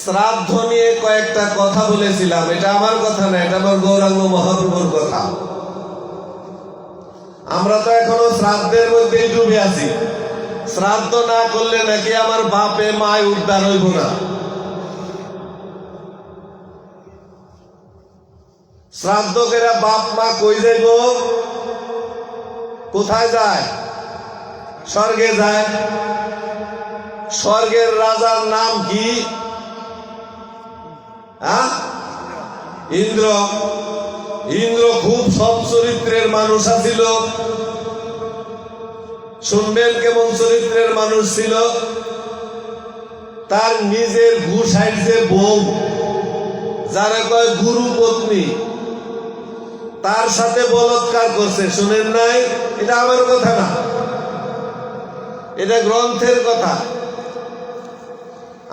শ্রাদ্ধ নিয়ে কয়েকটা কথা বলেছিলাম। এটা আমার কথা না, এটা আমার গৌরাঙ্গ মহাপ্রভুর কথা। আমরা তো এখনো শ্রাদ্ধের মধ্যেই ডুবে আছি। শ্রাদ্ধ না করলে নাকি আমার বাপে মায় উদ্ধার হইব না। শ্রাদ্ধ করে বাপ মা কই যাইব? কোথায় যায়? স্বর্গে যায়। স্বর্গের রাজার নাম কি? ইন্দ্র। ইন্দ্র খুব সৎ চরিত্রের মানুষ আছিল। শুনবেন কেমন চরিত্রের মানুষ ছিল। তার নিজের ঘুষাইর যে বউ, যারা কয় গুরু পত্নী, তার সাথে বলৎকার করছে। শুনেন নাই? এটা আমার কথা না, এটা গ্রন্থের কথা।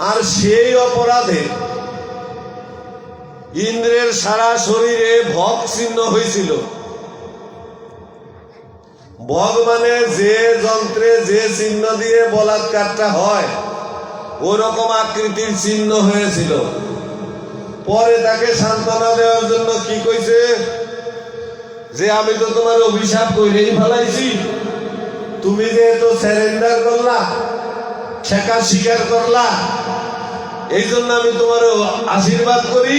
আর সেই অপরাধে ইন্দ্রের সারা শরীরে ভগ চিহ্ন হয়েছিল। ভগ মানে যে যন্ত্রে যে চিহ্ন দিয়ে বলাৎকারটা হয়, ওরকম আকৃতির চিহ্ন হয়েছিল। পরে তাকে সান্ত্বনা দেওয়ার জন্য কি কইছে? যে আমি তো তোমার অভিশাপ কইরেই ফেলাইছি, তুমি যেহেতু স্যারেন্ডার করলা, ঠেকা স্বীকার করলা, এই জন্য আমি তোমার আশীর্বাদ করি,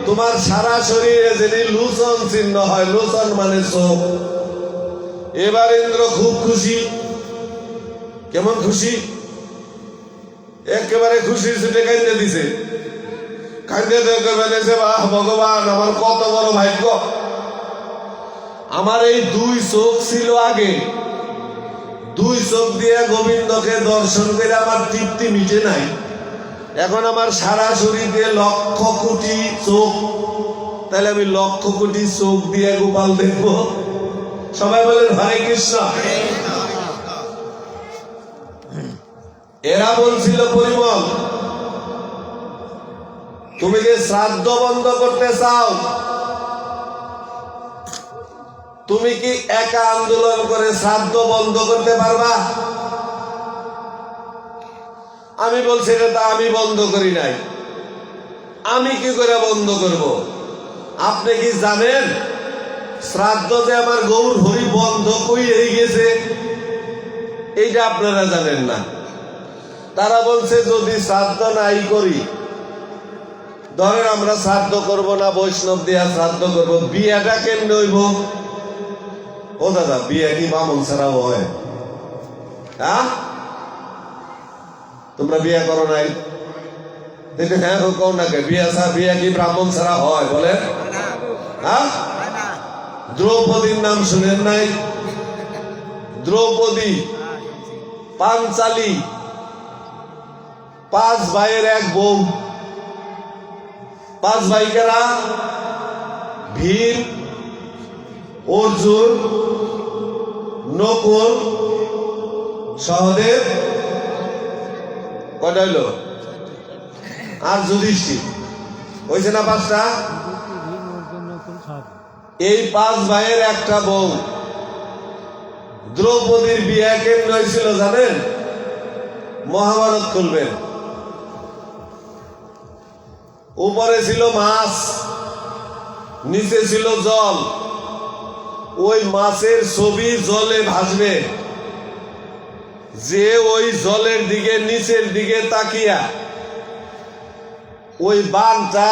তোমার সারা শরীরে যদি লুচন চিহ্ন হয়, লুচন মানে চোখ। এবার ইন্দ্র খুব খুশি। কেমন খুশি? একেবারে খুশি ছুটে কান্দে দিছে। কান্দে দেখে বলেছে, বাহ ভগবান, আমার কত বড় ভাগ্য। আমার এই দুই চোখ ছিল আগে, দুই চোখ দিয়ে গোবিন্দকে দর্শন করে আমার তৃপ্তি মিটে নাই। এখন আমার সারা শরীরে লক্ষ কোটি চোখ, তাহলে আমি লক্ষ কোটি চোখ দিয়ে গোপাল দেখব। সবাই বলেন হরে কৃষ্ণ। এরা বলছিল, পরিমল, তুমি যে শ্রাদ্ধ বন্ধ করতে চাও, তুমি কি একা আন্দোলন করে শ্রাদ্ধ বন্ধ করতে পারবা? আমি বলছি, এটা আমি বন্ধ করি নাই। আমি কি করে বন্ধ করব? আপনি কি জানেন শ্রাদ্ধ যে আমার গৌর হরি বন্ধ কইরে গেছে? এইটা আপনারা জানেন না। তারা বলছে, যদি শ্রাদ্ধ নাই করি, ধরেন আমরা শ্রাদ্ধ করব না, বৈষ্ণব দিয়া শ্রাদ্ধ করব, বিয়েটা কেমনে হইব? ও দাদা, বিয়ে কি বামন ছাড়া হয়? হ্যাঁ, তোমরা বিয়ে করো নাই? হ্যাঁ, কও না কে? বিয়ে কি ব্রাহ্মণ ছাড়া হয়? বলে হ্যাঁ। দ্রৌপদীর নাম শুনেন নাই? দ্রৌপদী, পাঞ্চালী, 5 ভাইয়ের এক বউ। 5 ভাই কারা? ভীম, অর্জুন, নকুল, সহদেব, কয়টা হইল? আর যুধিষ্ঠির। হয়েছে না 5টা? এই 5 ভাইয়ের একটা বউ। দ্রৌপদীর বিয়ে কেমন হয়েছিল জানেন? মহাভারত খুলবেন। উপরে ছিল মাছ, নিচে ছিল জল। ওই মাছের ছবি জলে ভাসবে। যে ওই জলের দিকে, নিচের দিকে তাকিয়া ওই বানটা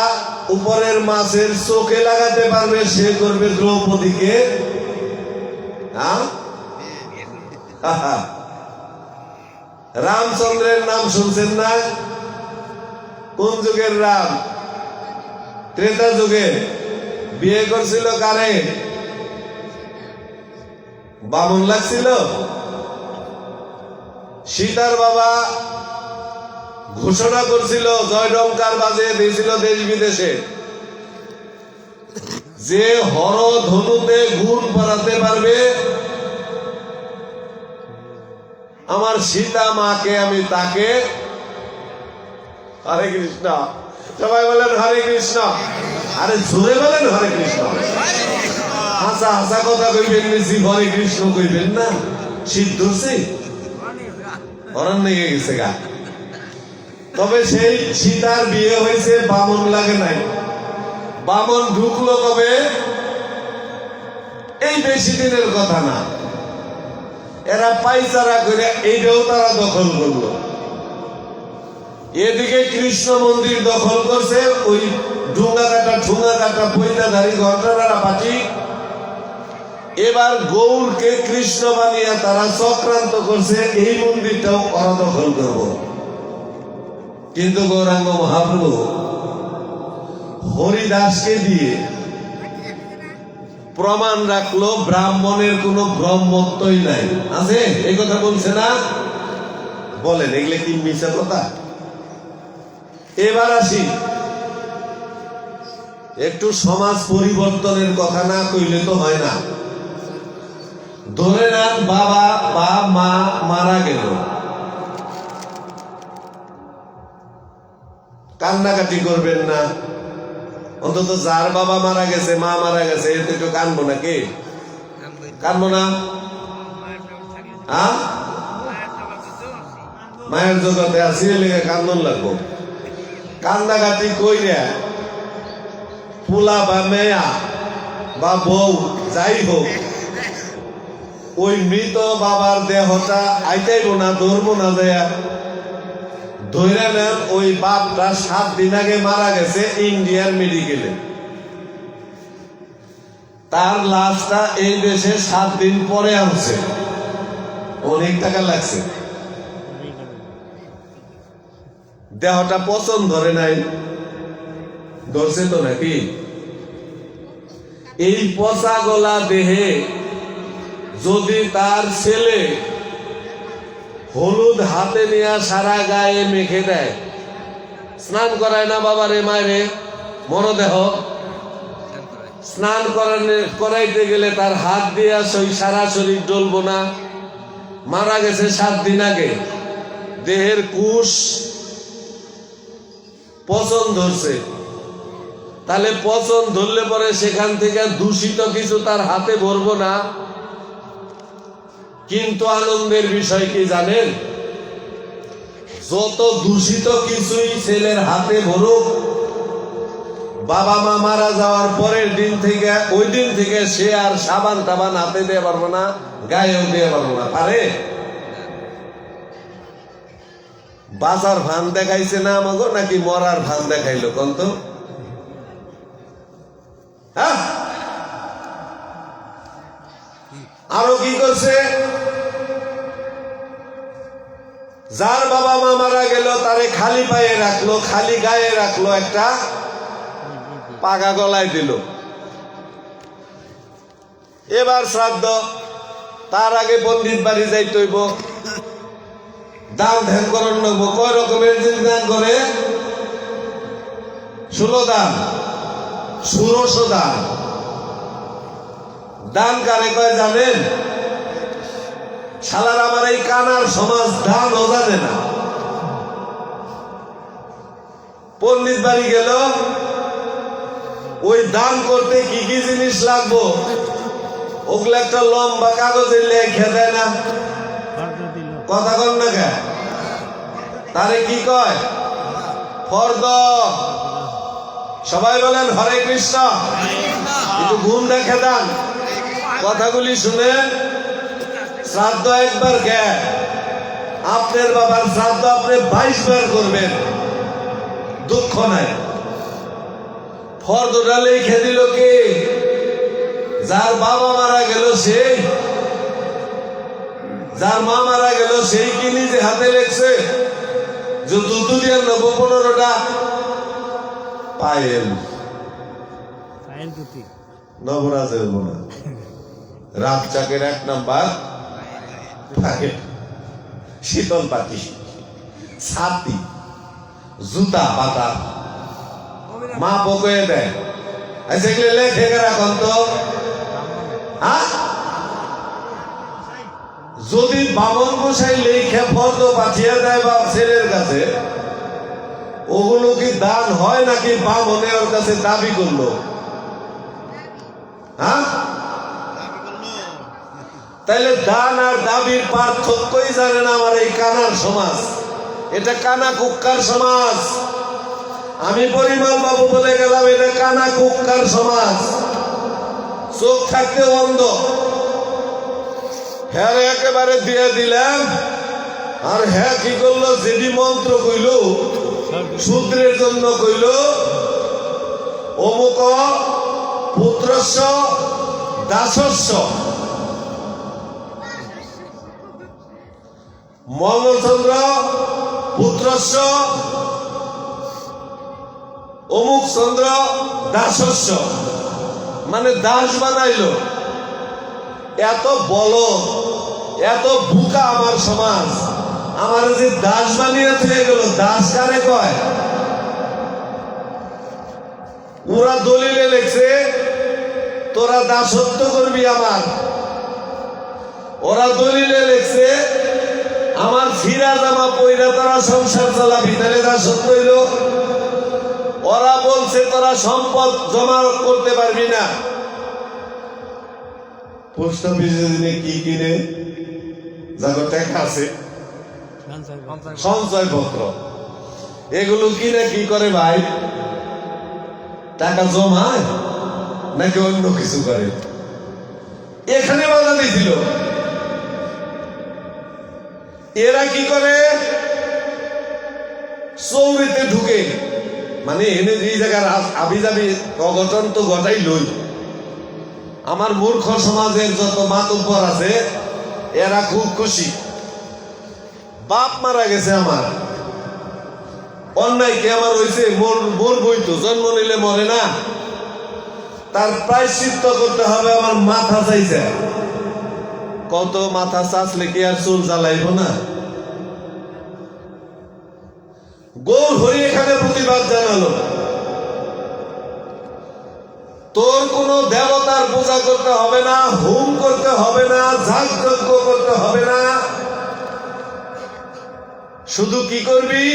উপরের মাছের চোখে লাগাতে পারবে, সে করবে দ্রৌপদীকে। রামচন্দ্রের নাম শুনছেন না? কোন যুগের রাম? ত্রেতা যুগে। বিয়ে করছিল কারে? বামন লাগছিল। সীতার বাবা ঘোষণা করছিল, জয়ডঙ্কার বাজে দিয়েছিল দেশ বিদেশে, যে হর ধনুতে গুণ পড়াতে পারবে আমার সীতা মাকে আমি তাকে, হরে কৃষ্ণ, সবাই বলেন হরে কৃষ্ণ, আরে জোরে বলেন হরে কৃষ্ণ। হাসা হাসা কথা কইবেন বেশি, হরে কৃষ্ণ কইবেন না। শীত ধরছে, অরণ্য নিয়ে গেছে গা। তবে সেই সীতার বিয়ে হয়েছে, বামন লাগে নাই। বামন ঢুকলো কবে? এই বেশি দিনের কথা না। এরা পাইচারা করে এইটাও তারা দখল করলো। এদিকে কৃষ্ণ মন্দির দখল করছে, ওই ঠুঙ্গা কাটা পৈতাধারী ঘটনারা পাঠি। এবার গৌরকে কৃষ্ণ বানিয়ে তারা চক্রান্ত করছে, এই মন্দিরটাও ওরা দখল করব। কিন্তু গৌরাঙ্গ মহাপ্রভু হরিদাসকে দিয়ে প্রমাণ রাখলো ব্রাহ্মণের কোন ব্রহ্মত্বই নাই। আছে এই কথা বলছে না? বলেন এগুলো কি মিছা কথা? এবার আসি, একটু সমাজ পরিবর্তনের কথা না কইলে তো হয় না। ধরে নেন বাবা বা মা মারা গেল, কান্নাকাটি করবেন না। অন্তত যার বাবা মারা গেছে, মা মারা গেছে, এতে একটু কানবো না। কে কানবো না? মায়ের জগতে আসি, লেগে কান্দন লাগবো। কান্নাকাটি কইরা পোলা বা মেয়া বা বউ যাই হোক, ওই মৃত বাবার দেহটা আইতাইব না, ধরবো না। দেয়া ধরে নেন ওই বাপটা 7 দিন আগে মারা গেছে ইন্ডিয়ার মেডিকেলে, তার লাশটা এই দেশে 7 দিন পরে আনছে, অনেক টাকা লাগছে। দেহটা পছন্দ ধরে নাই, ধরছে তো নাকি? এই পচা গলা দেহে যদি তার ছেলে হলুদ হাতে নিয়ে সারা গায়ে মেখে দেয়, স্নান করায় না বাবারে মায়েরে মরদেহ, স্নান করাইতে গেলে তার হাত দিয়ে ওই সারা শরীর ডলবো না? মারা গেছে 7 দিন আগে, দেহের কুশ পচন ধরছে, তাহলে পচন ধরলে পরে সেখান থেকে দূষিত কিছু তার হাতে ভরবো না? কিন্তু আনন্দের বিষয় কি জানেন? যত দূষিত কিছুই ছেলের হাতে ভরুক, বাবা মা মারা যাওয়ার পরের দিন থেকে, ওই দিন থেকে সে আর সাবান টাবান হাতে দিয়ে পারবো না, গায়েও দিয়ে পারবো না। পারে? বাঁচার ভান দেখাইছে না আমাকে, নাকি মরার ভান দেখাইলো কোন তো? হ্যাঁ, আরো কি করছে? যার বাবা মা মারা গেল তারে খালি পায়ে রাখলো, খালি গায়ে রাখলো, একটা পাগা গলায় দিল। এবার শ্রাদ্ধ, তার আগে পণ্ডিত বাড়ি যাইতে হইব, দান ধ্যান করার নেব। কয় রকমের জিনিস দান করে? 16 দান, 16 দান। দান কারে কয় জানেন? শালার আমার এই কানার সমাজ দানও জানে না। পণ্ডিত বাড়ি গেল, ওই দান করতে কি কি জিনিস লাগবো ওগুলো একটা লম্বা কাগজে লেখে দেয় না? কথা কন না কে? তারে কি কয়? ফর্দ। সবাই বলেন হরে কৃষ্ণ। একটু ঘুম দেখে দেন, কথাগুলি শুনেন। শ্রাদ্ধ একবার জ্ঞান, আপনার বাবার শ্রাদ্ধ আপনি 22 বার করবেন, দুঃখ নাই। ফর্দটা লিখে দিল কে? যার বাবা মারা গেল সেই, যার মা মারা গেল সেই কি নিজে হাতে লেখছে? যে দুধ দিয়ে 15টা পায়েল নবরাজের বোনা, রাত চাকের 1 নাম্বার শীতল পাটি, ছাতি, জুতা পাতা, মা পকয়ে দেয়। সেগুলো লেখে রাখন তো। যদি বামন গোসাই লেখা ফর্দ পাঠিয়ে দেয় বা ছেলের কাছে, ওগুলো কি দান হয় নাকি বামনে ওর কাছে দাবি করলো? হ্যাঁ, তাইলে দান আর দাবির পার্থক্যই জানে না আমার এই কানার সমাজ। এটা কানা কুক্কার সমাজ। আমি পরিমল বাবু বলে গেলাম এটা কানা কুক্কার সমাজ। চোখ থাকতে অন্ধ। হ্যাঁ একেবারে দিয়ে দিলাম। আর হ্যাঁ কি করলো, যেদি মন্ত্র কইল শূদ্রের জন্য কইল, অমুক পুত্রস্য দাসস্য, মঙ্গলচন্দ্র পুত্রস্য অমুক চন্দ্র দাসস্য, মানে দাস বানাইলো। এত বলদ, এত বুকা আমার সমাজ। আমার যে দাস বানিয়ে থেকে গেল, দাস কারে কয়? ওরা দলিলে লেখছে তোরা দাসত্ব করবি আমার। ওরা দলিলে লেখছে আমার ফিরা জামা পইরা তোরা সংসার চালাবি, তাহলে দাসত্ব হইল। ওরা বলছে তোরা সম্পদ জমা করতে পারবি না। পোস্ট অফিসে দিনে কি কিনে যাদের টাকা আছে, সঞ্চয়পত্র, এগুলো কিনে কি করে ভাই? টাকা জমায় নাকি অন্য কিছু করে? এখানে বাধা দিয়েছিল। এরা কি করে? চৌরিতে ঢুকে, মানে এনে যে জায়গার আবি যাবি অঘটন তো ঘটাই লই। আমার মূর্খ সমাজের যত মাতব্বর আছে এরা খুব খুশি। বাপ মারা গেছে আমার, অন্যায় কি আমার হয়েছে? মরবই তো, জন্ম নিলে মরে না। তার প্রায়শ্চিত্ত করতে হবে। আমার মাথা চাইছে, কত মাথা চাচলে কি আর চুল জ্বালাইব না? গোল হরি এখানে প্রতিবাদ জানালো, তোর কোন দেবতার পূজা করতে হবে না, হোম করতে হবে না, যাগ যজ্ঞ করতে হবে না। শুধু কি করবি?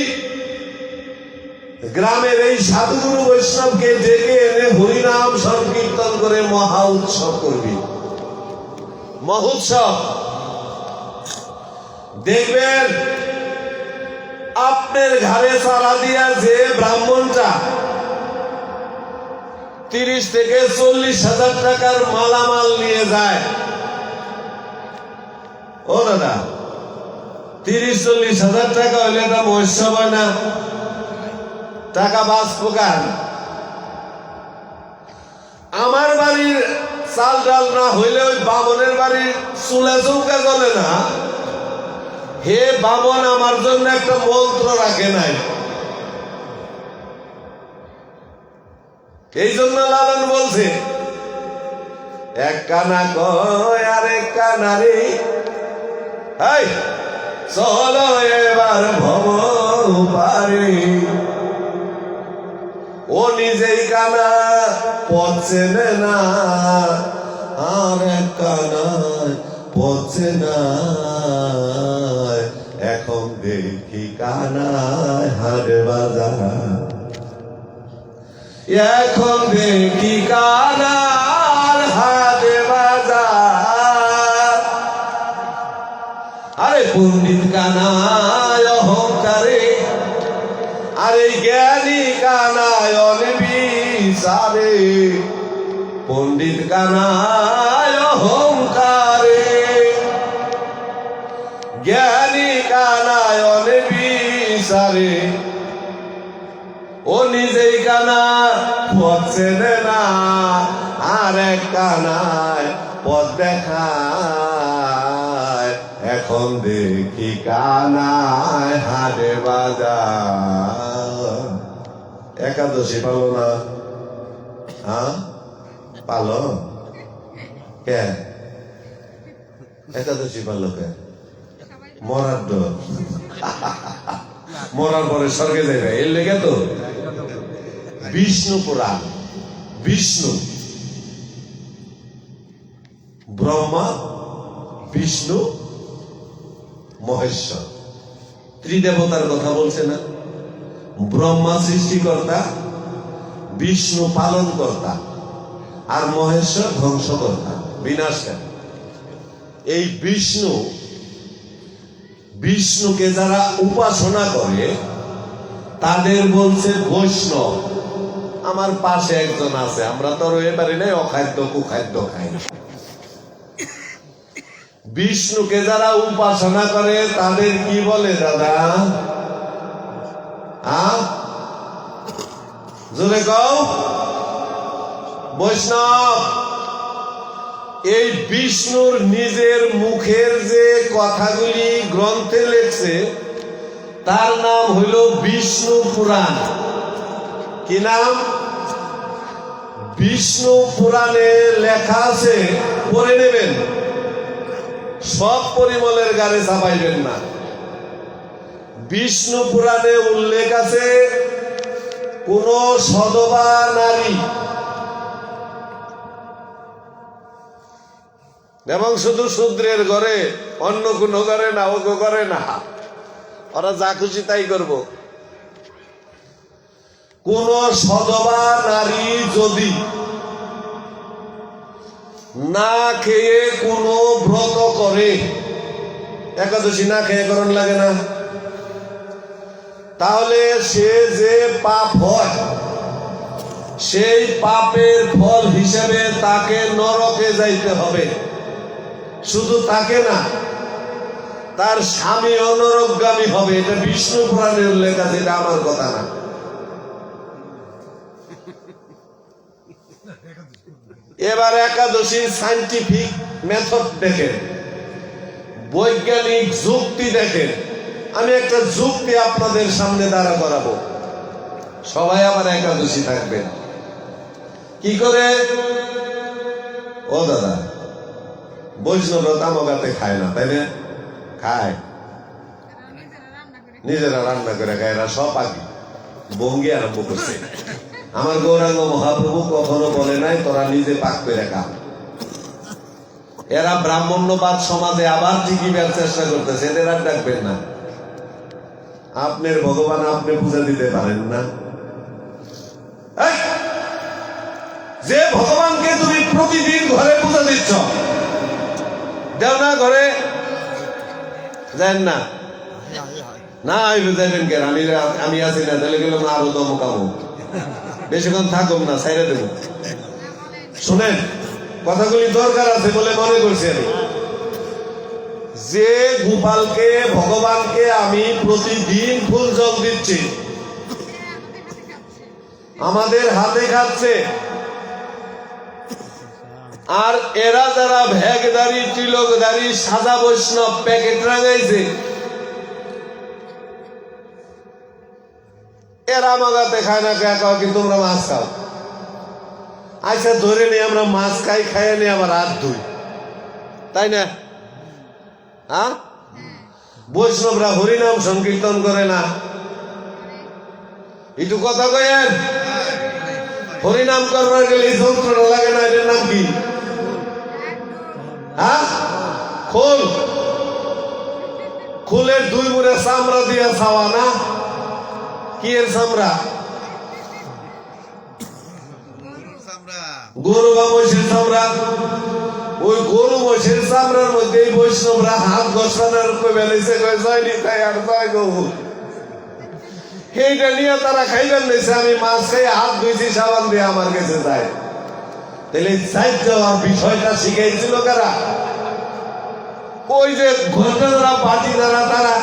গ্রামের এই সাধুগুরু বৈষ্ণবকে ডেকে এনে হরিনাম সংকীর্তন করে মহা উৎসব করবি। মহোৎসব দেখবেন আপনার ঘরে চারা দিয়া যে ব্রাহ্মণটা 30 থেকে 40,000 টাকার মালামাল নিয়ে যায়, ও দাদা 30-40,000 টাকা হইলে এটা মহোৎসব হয় না? টাকা বাস প্রকার। আমার বাড়ির চাল ডাল না হইলে ওই বামনের বাড়ির চুলা চৌকা জ্বলে না। হে বামন আমার জন্য একটা মন্ত্র রাখে নাই। এই জন্য লালন বলছে, এক কানা কয় আর এক কানারে, এই চলো এবার ভব পারে। ও নিজেই কানা পথ চেনে না, আর এক কানায় পথ চেনা। এখন দেখি কানায় হাট বাজার, এখন দেখি কানার হাট বাজার। আরে পণ্ডিত কানায় অহংকারে, আরে জ্ঞানী কানায় অনিবিচারে। পণ্ডিত কানায় অহংকারে, জ্ঞানী কানায় অনিবিচারে। ও নিজেই কানা পথ চেনে না, আর এক কানায় পথ দেখায়। এখন দেখি কানায় হাটে বাজার। একাদশী পালো না? হ্যাঁ পালো কে? একাদশী পালো কে? মরার ডর। মরার পরে স্বর্গে যাইবে এর লেগে তো। বিষ্ণু পুরাণ, বিষ্ণু ব্রহ্মা বিষ্ণু মহেশ্বর। ত্রিদেবতার কথা বলছে না? ব্রহ্মা সৃষ্টিকর্তা, বিষ্ণু পালন কর্তা, আর মহেশ্বর ধ্বংসকর্তা, বিনাশকারী। এই বিষ্ণুকে যারা উপাসনা করে তাদের বলছে বৈষ্ণব। আমার পাশে একজন আছে, আমরা তো এবারে নাই, অখাদ্য কুখাদ্য খাই। বিষ্ণুকে যারা উপাসনা করে তাদের কি বলে দাদা? জোরে কও, বৈষ্ণব। এই বিষ্ণুর নিজের মুখের যে কথাগুলি গ্রন্থে লেখছে তার নাম হইল বিষ্ণু পুরাণ। কি নাম? বিষ্ণু পুরাণে লেখা আছে, পড়ে নেবেন, সব পরিমলের গাড়ি চাপাইবেন না। বিষ্ণু পুরাণে উল্লেখ আছে, কোন সধবা নারী, এবং শুধু শূদ্রের ঘরে, অন্য কোনো ঘরে না, ও ঘরে না, ওরা যা খুশি তাই করব। কোন সধবা নারী যদি না খেয়ে কোন ব্রত করে, একাদশী না খেয়ে করণ লাগে না, তাহলে সে যে পাপ হয় সেই পাপের ফল হিসেবে তাকে নরকে যাইতে হবে। শুধু তাকে না, তার স্বামী নরকগামী হবে। এটা বিষ্ণু পুরাণে উল্লেখ আছে, এটা আমার কথা না। এবার একাদশীর সায়েন্টিফিক মেথড দেখেন, বৈজ্ঞানিক যুক্তি দেখেন। আমি একটা যুক্তি আপনাদের সামনে দাঁড়া করাবো, সবাই আবার একাদশী থাকবেন। কি করে? ও দাদা, বৈষ্ণবরা তামাকাতে খায় না, তাই না? খায়, নিজেরা রান্না করে খায়। এরা সব আগে ভঙ্গি আরম্ভ করছে। আমার গৌরাঙ্গ মহাপ্রভু কখনো বলে নাই তোরা নিজে পাক করে খা। এরা ব্রাহ্মণ্যবাদ সমাজে আবার ঠিকই দেওয়ার চেষ্টা করতেছে, এদের আর ডাকবেন না। আপনার ভগবান আপনি পূজা দিতে পারেন না। যে ভগবানকে তুমি প্রতিদিন ঘরে পূজা দিচ্ছ, দেও না ঘরে? যান না, না যাইবেন কেন? আমি আছি না, তাহলে গেলাম না, আরো দমকামো, বেশিক্ষণ থাকুম না, ছাইড়ে দেব। শুনেন, কথাগুলি দরকার আছে বলে মনে করছি আমি। যে গোপালকে, ভগবানকে আমি প্রতিদিন ফুল জল দিচ্ছি, আমাদের হাতে খাচ্ছে, আর এরা যারা ভ্যাগদারি, তিলকদারি, সাদা বৈষ্ণব প্যাকেট রাঙাইছে, এরা মাগাতে খায় না, খাও কি তোমরা মাছ খাও? আচ্ছা ধরে নি আমরা মাছ খাই, খাইয়ে নি আবার হাত ধুই, তাই না? হ্যাঁ, বৈষ্ণবরা হরিনাম সংকীর্তন করে না? একটু কথা কয়েন, হরিনাম করবার গেলে এই যন্ত্রটা লাগে না, এটার নাম কি? হ্যাঁ, খোল। খোলের দুই মুড়ে চামড়া দিয়ে ছাওয়া না? কি এর চামড়া? গরু বা মহিষের চামড়া। ওই গরু মহিষের চামড়ার মধ্যে এই বৈষ্ণবরা হাত ঘষানোর বেলেছে, জয়নি তাই আর জয় গৌ। সেইটা নিয়ে তারা খাইবেন নিয়েছে, আমি মাছ খাই হাত ধুইছি সাবান দিয়ে, আমার কাছে যায়। তাহলে সাইড যাওয়ার বিষয়টা শিখাইছিল কারা? ওই যে ঘটনারা, পার্টি যারা, তারা।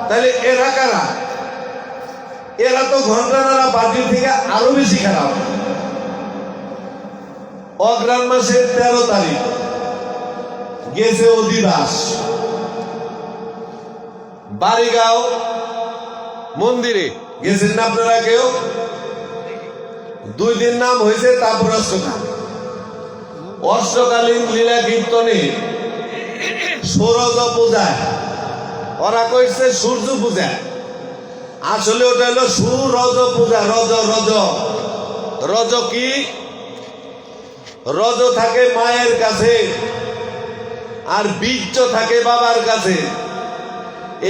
তাহলে এরা কারা? এরা তো ঘটনারা পার্টির থেকে আরো বেশি খারাপ। অগ্রাণ মাসের 13 তারিখ গেছে অধিবাস, বাড়িগাঁও মন্দিরে গেছেন না আপনারা কেউ? 2 দিন নাম হয়েছে, তারপর অষ্টকালীন লীলা কীর্তনে সূরজ পূজায়, ওরা কইছে সূর্য পূজা, আসলে ওটা হলো সুরজ পূজা। রজ কি? রজ থাকে মায়ের কাছে, আর বীর্য থাকে বাবার কাছে।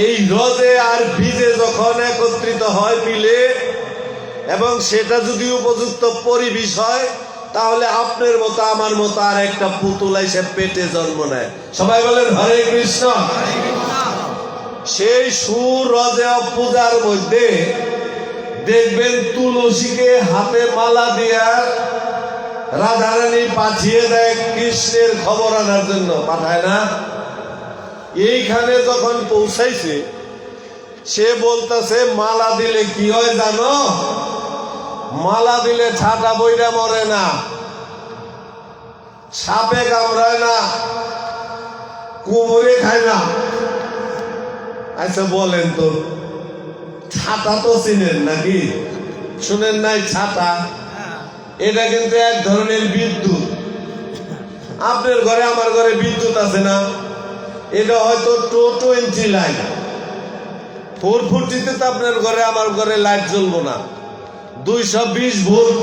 এই রজে আর বীজে যখন একত্রিত হয় মিলে, এবং সেটা যদি উপযুক্ত পরিবেশ হয়, তাহলে আপনার মতো আমার মতো আর একটা পুতুল এসে পেটে জন্ম নেয়। সবাই বলেন হরে কৃষ্ণ। সেই সুর রজে পূজার মধ্যে দেখবেন তুলসীকে হাতে মালা দিয়া রাধারানী পাঠিয়ে দেয় কৃষ্ণের খবর আনার জন্য, পাঠায় না? এইখানে যখন পৌঁছাইছে, সে বলতেছে মালা দিলে কি হয় জানো? মালা দিলে ছাটা বইরা মরে না, সাপে কামড়ায় না, কুমড়ে খায় না। আচ্ছা বলেন তো, ছাতা তো চিনেন নাকি? শুনেন নাই ছাতা? এটা কিন্তু এক ধরনের বিদ্যুৎ। আপনার ঘরে আমার ঘরে বিদ্যুৎ আছে না? এটা হয়তো 220 লাইন। 440 তো আপনার ঘরে আমার ঘরে লাইট জ্বলবো না, 220 ভোল্ট।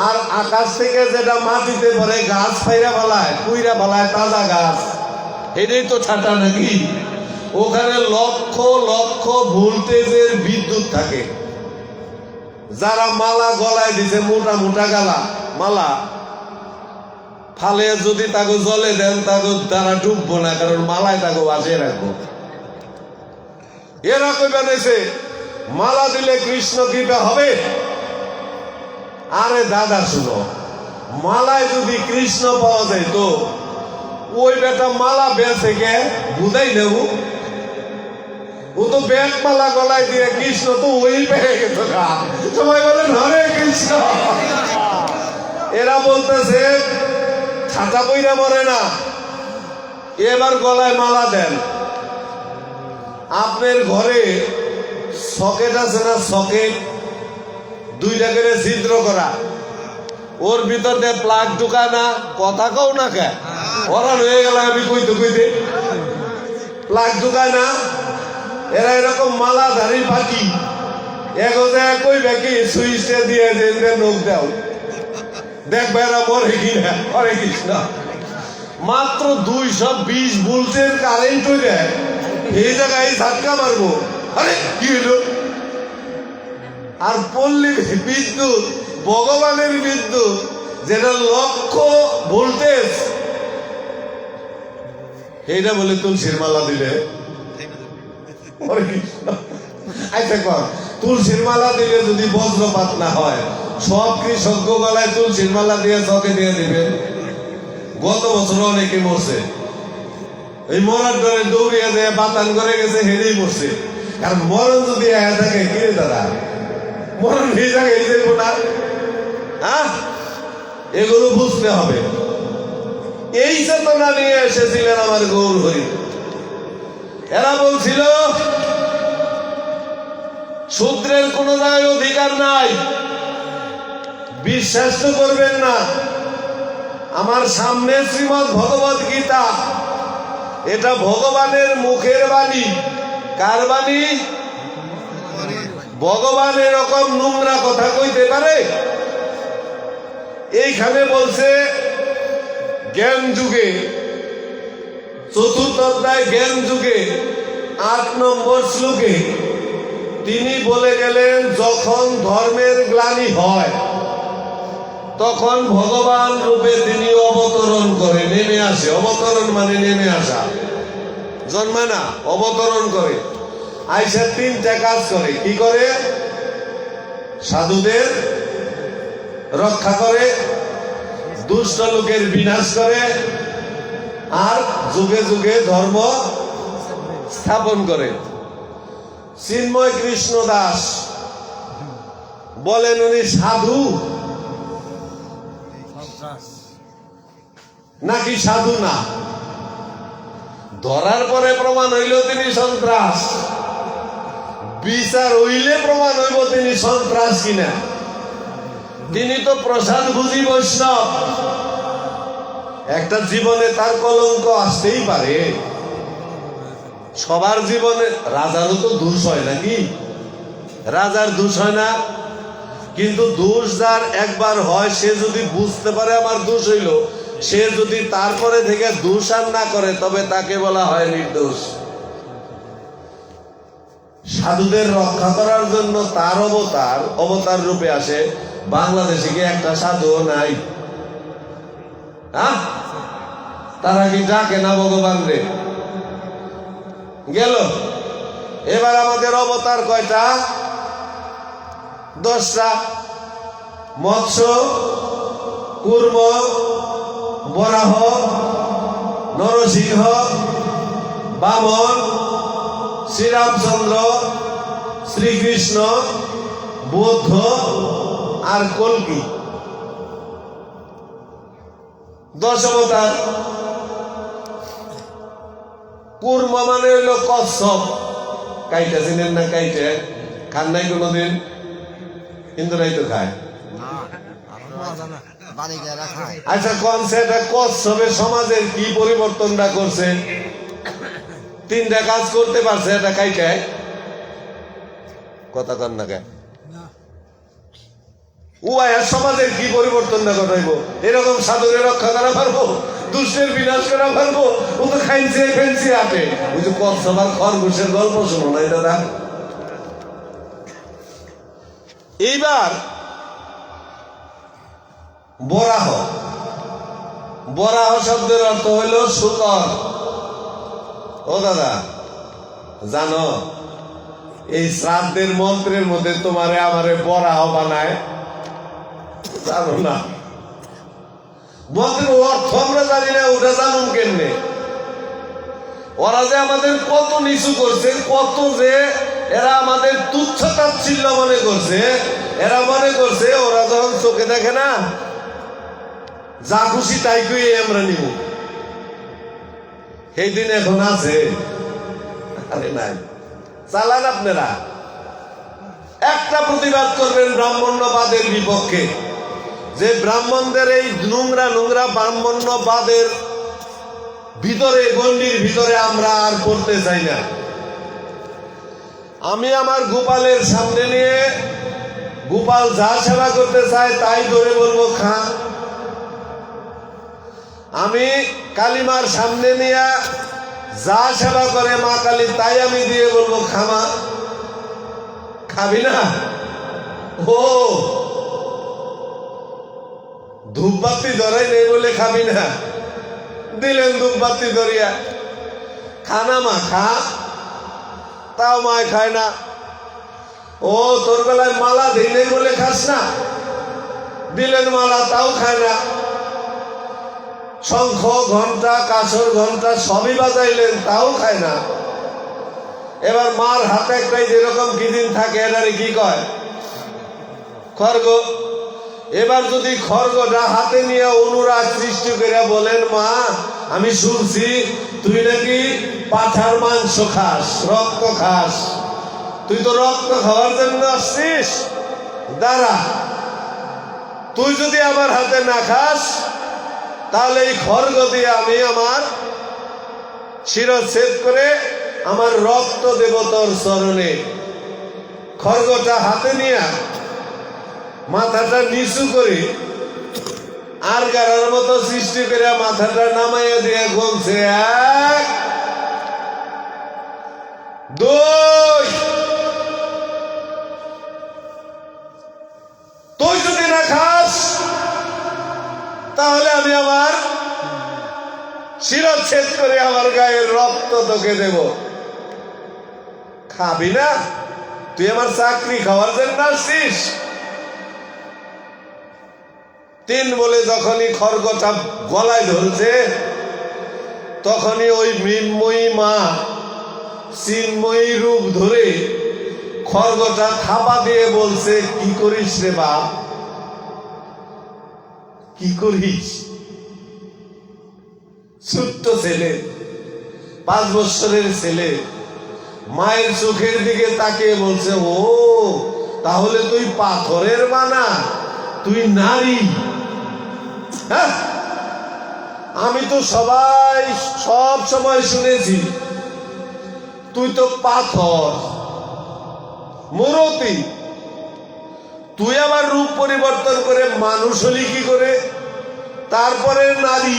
আর আকাশ থেকে যেটা মাটিতে পড়ে গাছ ফাইরা ফেলায়, কুইরা ফেলায়, তাজা গাছ, এটাই তো ছাতা নাকি? ওখানে লক্ষ লক্ষ ভোল্টেজের বিদ্যুৎ থাকে। যারা মালা গলায় দিছে, মোটা মোটা গালা মালা, ফালে যদি তাকে জলে দেন তাকে তারা ডুববো না, কারণ মালায় তাকে বাঁচিয়ে রাখবো। এরা কই বানাইছে মালা দিলে কৃষ্ণ কৃপা হবে। আরে দাদা শুনো, মালায় যদি কৃষ্ণ পাওয়া যায় তো ওই বেটা মালা বেঁচে গে বুঝাই নেব। ও তো ব্যাগ মালা গলায় দিয়ে কৃষ্ণ তো ওই পেয়ে গেত। সবাই বলেন হরে কৃষ্ণ। এরা বলতেছে ছাতা বইরা মরে না, এবার গলায় মালা দেন। আপনার ঘরে সকেট আছে না? সকেট দুইটা করে ছিদ্র করা, ওর ভিতর দিয়ে প্লাগ ঢুকায় না? কথা কও না কে? ওরা হয়ে গেল আমি কইতে কইতে। প্লাগ ঢুকায় না? এরা এরকম মালাধারী পাখি, এগোতে কইবে কি সুইচটা দিয়ে যে নখ দাও, দেখবে এরা মরে কিনা। হরে কৃষ্ণ। মাত্র 220 ভোল্টের কারেন্ট হয়ে যায়, এই জায়গায় ঝাটকা মারবো। আরে কি হলো? আর পল্লী বিদ্যুৎ, ভগবানের বিদ্যুৎ, যেটা লক্ষ ভোল্টেজ, এইটা বলে তুলসীর মালা দিলে। আচ্ছা কর, তুলসীর মালা দিলে যদি বজ্রপাত না হয়, সব কৃষক গলায় তুলসীর মালা দিয়ে চকে দিয়ে দিবেন। গত বছর অনেকে মরছে, এই মরার ডরে দৌড়িয়ে যায় বাতান করে গেছে, হেরেই মরছে। কারণ মরণ যদি আয়া থাকে, কে দাদা মরণ এই জায়গায় যাইব না? হ্যাঁ, এগুলো বুঝতে হবে। এই চেতনা নিয়ে এসেছিলেন আমার গৌর হরি। এরা বলছিল শূদ্রের কোন জায়গায় অধিকার নাই, বিশ্বাস তো করবেন না। আমার সামনে শ্রীমদ ভগবত গীতা, এটা ভগবানের মুখের বাণী। কার বাণী? ভগবান এরকম নোংরা কথা কইতে পারে? এইখানে বলছে জ্ঞান যুগে, 4th অধ্যায় জ্ঞান যুগে 8 নম্বর শ্লোকে তিনি বলে গেলেন, যখন ধর্মের গ্লানি হয় তখন ভগবান রূপে তিনি অবতরণ করে, নেমে আসে। অবতরণ মানে নেমে আসা, জন্মে না, অবতরণ করে। আইসা 3টা কাজ করে। কি করে? সাধুদের রক্ষা করে, দুষ্ট লোকের বিনাশ করে, আর যুগে যুগে ধর্ম স্থাপন করে। চিন্ময় কৃষ্ণ দাস বলেন উনি সাধু নাকি সাধু না? ধরার পরে প্রমাণ হইল তিনি সন্ত্রাস, বিচার হইলে প্রমাণ হইব তিনি সন্ত্রাস কিনা। তিনি তো প্রসাদ বুঝি বৈষ্ণব। একটা জীবনে তার কলঙ্ক আসতেই পারে, সবার জীবনে। রাজারও তো দোষ হয় নাকি? রাজার দোষ হয় না? কিন্তু দোষ যার একবার হয়, সে যদি বুঝতে পারে আমার দোষ হইল, সে যদি তারপরে থেকে দোষ আর না করে, তবে তাকে বলা হয় নির্দোষ। সাধুদের রক্ষা করার জন্য তার অবতার রূপে আসে। বাংলাদেশে কি একটা সাধু নাই? হ্যাঁ, তারা কি ডাকে না ভগবান রে? গেল। এবার আমাদের অবতার কয়টা? 10টা। মৎস্য, কুর্ম, বরাহ, নরসিংহ, বামন, শ্রীরামচন্দ্র, শ্রীকৃষ্ণ, বুদ্ধ আর কল্কি। 10 অবতার। কুর্ম মানে হইল কচ্ছপ। কাইটা চিনেন না? কাইটে খান নাই কোনোদিন? হিন্দুরাই তো খায়। আচ্ছা, কনসেপ্ট কচ্ছপের সমাজের কি পরিবর্তনটা করছে? 3টা কাজ করতে পারছে এটা কাইটায়। কথা কন না কে? উয়ার সমাজের কি পরিবর্তনটা ঘটাইব? এরকম সাধুরে রক্ষা করা পারবো? দুষ্টের বিনাশ করা পারবো? ও তো খাইছে ফেন্সি আটে। ওই যে কচ্ছপ আর খরগোশের গল্প শোনো না দাদা? এইবার বরাহ। বরাহ শব্দের অর্থ হইল শুকর। ও দাদা, জানো এই শ্রাদ্ধের মন্ত্রের মধ্যে তোমারে আমারে বরাহ বানায়? জানো না? মন্ত্রের অর্থ আমরা জানি না, ওটা জানুন কেমনে? ওরা যে আমাদের কত নিচু করছে, কত যে এরা আমাদের তুচ্ছ তাচ্ছিল্য মনে করছে। এরা মনে করছে ওরা যখন চোখে দেখে না, যা খুশি তাই কই আমরা নিব। সেই দিন এখন আছে? আরে নাই। চালান আপনারা। একটা প্রতিবাদ করবেন ব্রাহ্মণ্যবাদের বিপক্ষে, যে ব্রাহ্মণদের এই নোংরা নোংরা ব্রাহ্মণ্যবাদের ভিতরে, গণ্ডির ভিতরে আমরা আর পড়তে চাই না। আমি আমার গোপালের সামনে নিয়ে গোপাল যা সেবা করতে চায় তাই ধরে বলবো খা। আমি কালিমার সামনে নিয়ে যা সেবা করে মা কালী তাই আমি দিয়ে বলবো খামা। খাবি না? ও ধূপবাতি ধরাই নেই বলে খাবি না? দিলেন ধূপবাতি ধরিয়া। খানা মা, খা। তাও মায় খায় না। ও তোর বেলায় মালা দিই নেই বলে খাস না? দিলেন মালা, তাও খায় না। শঙ্খ, ঘন্টা, কাসর ঘন্টা সবই বাজাইলেন, তাও খায় না। এবার মার হাতে একটাই যেরকম কিদিন থাকে, এটারে কি কয়? খড়গ। এবার যদি খড়গটা হাতে নিয়ে অনুরাগ সৃষ্টি করে বলেন, মা আমি শুনছি তুই নাকি পাঠার মাংস খাস, রক্ত খাস। তুই তো রক্ত খাওয়ার জন্য আসছিস, দাঁড়া। তুই যদি আমার হাতে না খাস, তাহলে এই খড়গ দিয়ে আমি আমার শিরচ্ছেদ করে আমার রক্ত দেব তোর চরণে। খড়গটা হাতে নিয়ে মাথাটা নিচু করে আর গাড়ার মতো সৃষ্টি করে মাথাটা নামাইয়া দিয়ে গলছে 1 2। তুই যদি না খাস, তাহলে আমি আমার শিরচ্ছেদ করে আমার গায়ের রক্ত তোকে দেব। খাবি না? তুই আমার চাকরি খাওয়ার জন্য আসছিস? 3 বলে যখনই খড়গটা গলায় ধরছে, তখনই ওই মৃন্ময়ী মা চিন্ময়ী রূপ ধরে খড়গটা থাপা দিয়ে বলছে, কি করিস রে বাপ, কি করিস? ছোট্ট ছেলে, 5 বছরের ছেলে, মায়ের চোখের দিকে তাকিয়ে বলছে, ও তাহলে তুই পাথরের বানা, তুই নারী। হ্যাঁ, আমি তো সব সময় শুনেছি তুই তো পাথর, মূরতি। তুই আবার রূপ পরিবর্তন করে মানুষ হলি কি করে? তারপরে নারী।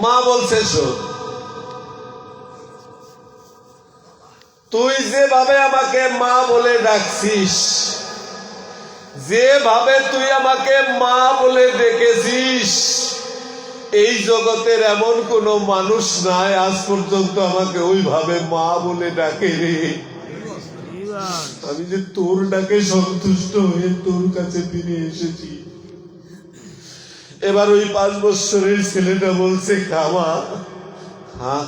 মা বলছে, শোন, তুই যেভাবে আমাকে মা বলে ডাকছিস, যেভাবে তুই আমাকে মা বলে ডেকেছিস, এই জগতের এমন কোন মানুষ নাই আজ পর্যন্ত আমাকে ওইভাবে মা বলে ডাকে রে। আমি যে তোর ডাকে সন্তুষ্ট হয়ে তোর কাছে ফিরে এসেছি। এবার ওই 5 বছরের ছেলেটা বলছে খামা, হ্যাঁ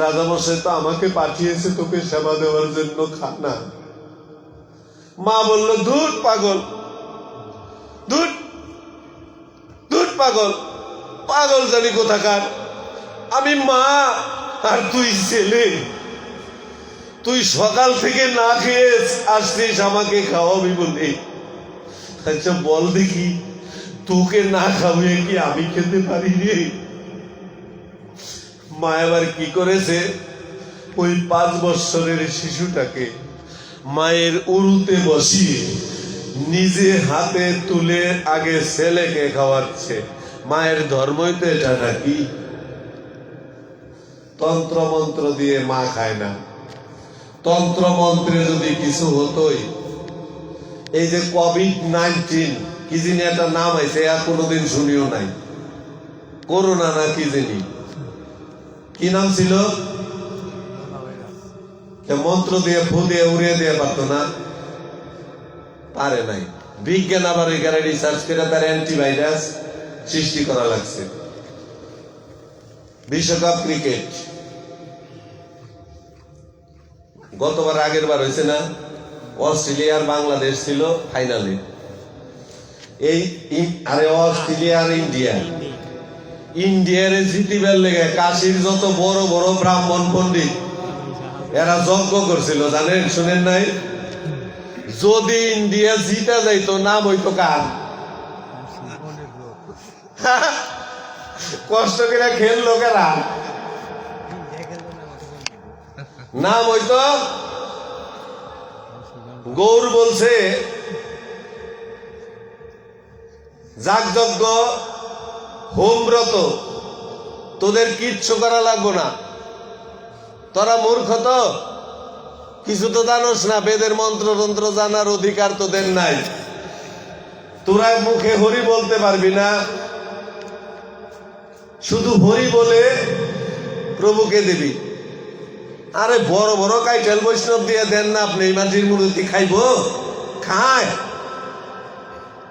রাজামশাই তো আমাকে পাঠিয়েছে তোকে সেবা দেওয়ার জন্য, খানা। মা বলল ধুর পাগল, ধুর ধুর পাগল, পাগল জানি কোথাকার, আমি মা আর তুই ছেলে, তুই সকাল থেকে না খেয়ে আসছিস আমাকে খাওয়াবি বলে। আচ্ছা বল দেখি, তোকে না খাওয়িয়ে কি আমি খেতে পারি রে? মা এবার কি করেছে, ওই 5 বছরের শিশুটাকে মায়ের উরুতে বসিয়ে নিজে হাতে তুলে আগে ছেলেকে খাওয়াচ্ছে। মায়ের ধর্মই তো এটা নাকি? তন্ত্র মন্ত্র দিয়ে মা খায় না। তন্ত্র মন্ত্রে যদি কিছু হতোই, এই যে কোভিড-19 কি জানি একটা নাম আছে, আর কোনোদিন শুনিও নাই, করোনা না কি জানি, কি নাম ছিল? মন্ত্র দিয়ে ফু দিয়ে উড়িয়ে দিয়ে পারতো না, পারে নাই। বিজ্ঞান আবার এখানে রিসার্চ করে তার অ্যান্টিভাইরাস সৃষ্টি করা লাগছে। বিশ্বকাপ ক্রিকেট গতবার আগের বার হয়েছে না, অস্ট্রেলিয়া আর বাংলাদেশ ছিল ফাইনালে। এই আরে অস্ট্রেলিয়া আর ইন্ডিয়ার জিতিবার লেগে কাশীর যত বড় বড় ব্রাহ্মণ পণ্ডিত এরা যজ্ঞ করছিল, জানেন শুনেন নাই? যদি ইন্ডিয়া জিতা যাইতো নাম হইতো কার? কষ্ট করে খেললো কারা? নাম হইতো গৌর বলছে যাগযজ্ঞ হোমব্রত তোদের কিচ্ছু করা লাগবো না, তোরা মূর্খ, তো কিছু তো জানোস না, বেদের মন্ত্র তন্ত্র জানার অধিকার তোদের নাই, তোরা মুখে হরি বলতে পারবি না, শুধু হরি বলে প্রভুকে দিবি। আরে বড় বড় কাইটেল বৈষ্ণব দিয়ে দেন না আপনি, মাঝির মূর্তি খাইব? খায়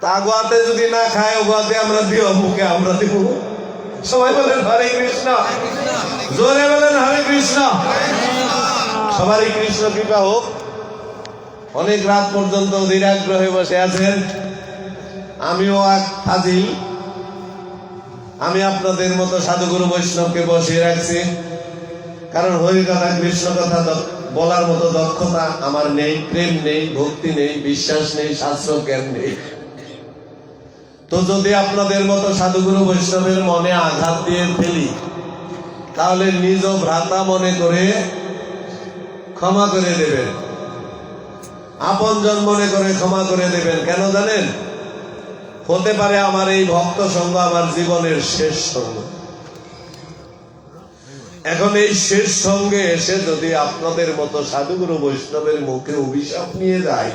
তা গোয়াতে যদি না খায়, গোয়াতে আমরা দিব, মুখে আমরা দিব। সবাই বলেন হরে কৃষ্ণ, জোরে বলেন হরে কৃষ্ণ। সবারই কৃষ্ণ কৃপা হোক। অনেক রাত পর্যন্ত নিরাগ্রহে বসে আছেন, আমিও এক ফাজিল, আমি আপনাদের মতো সাধুগুরু বৈষ্ণবকে বসিয়ে রাখছি, কারণ হরি কথা কৃষ্ণ কথা বলার মতো দক্ষতা আমার নেই, প্রেম নেই, ভক্তি নেই, বিশ্বাস নেই, শাস্ত্র জ্ঞান নেই। তো যদি আপনাদের মতো সাধুগুরু বৈষ্ণবের মনে আঘাত দিয়ে ফেলি, তাহলে নিজ ভ্রাতা মনে করে ক্ষমা করে দেবেন, আপনজন মনে করে ক্ষমা করে দেবেন। কেন জানেন? হতে পারে আমার এই ভক্ত সঙ্গ আমার জীবনের শেষ সঙ্গ। এখন এই শেষ সঙ্গে এসে যদি আপনাদের মতো সাধুগুরু বৈষ্ণবের মুখে অভিশাপ নিয়ে যাই,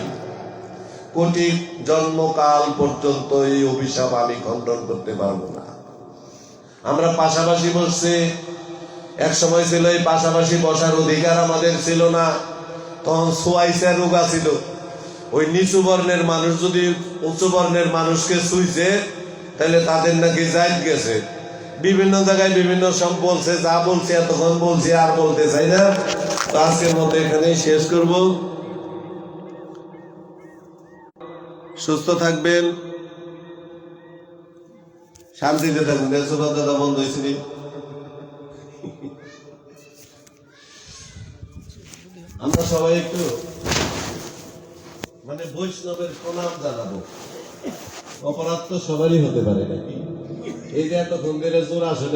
কোটি জন্মকাল পর্যন্ত এই অভিশাপ আমি খণ্ডন করতে পারবো না। আমরা পাশাপাশি বসছি, এক সময় ছিল এই পাশাপাশি বসার অধিকার আমাদের ছিল না, তখন সোয়াইসা রোগা ছিল। ওই নিচু বর্ণের মানুষ যদি উঁচু বর্ণের মানুষকে ছুঁইছে, তাহলে তাদের নাকি জায়েজ গেছে। বিভিন্ন জায়গায় বিভিন্ন সব বলছে, যা বলছে এতক্ষণ বলছি, আর বলতে চাই না। তো আজকের মতো এখানেই শেষ করব। সুস্থ থাকবেন, শান্তিতে থাকবেন। দাদা বন্ধ হয়েছিল, আমরা সবাই একটু মানে বৈষ্ণবের প্রণাম জানাবো। অপরাধ তো সবারই হতে পারে নাকি? এই যে এতক্ষণ ধরে জোর আসলে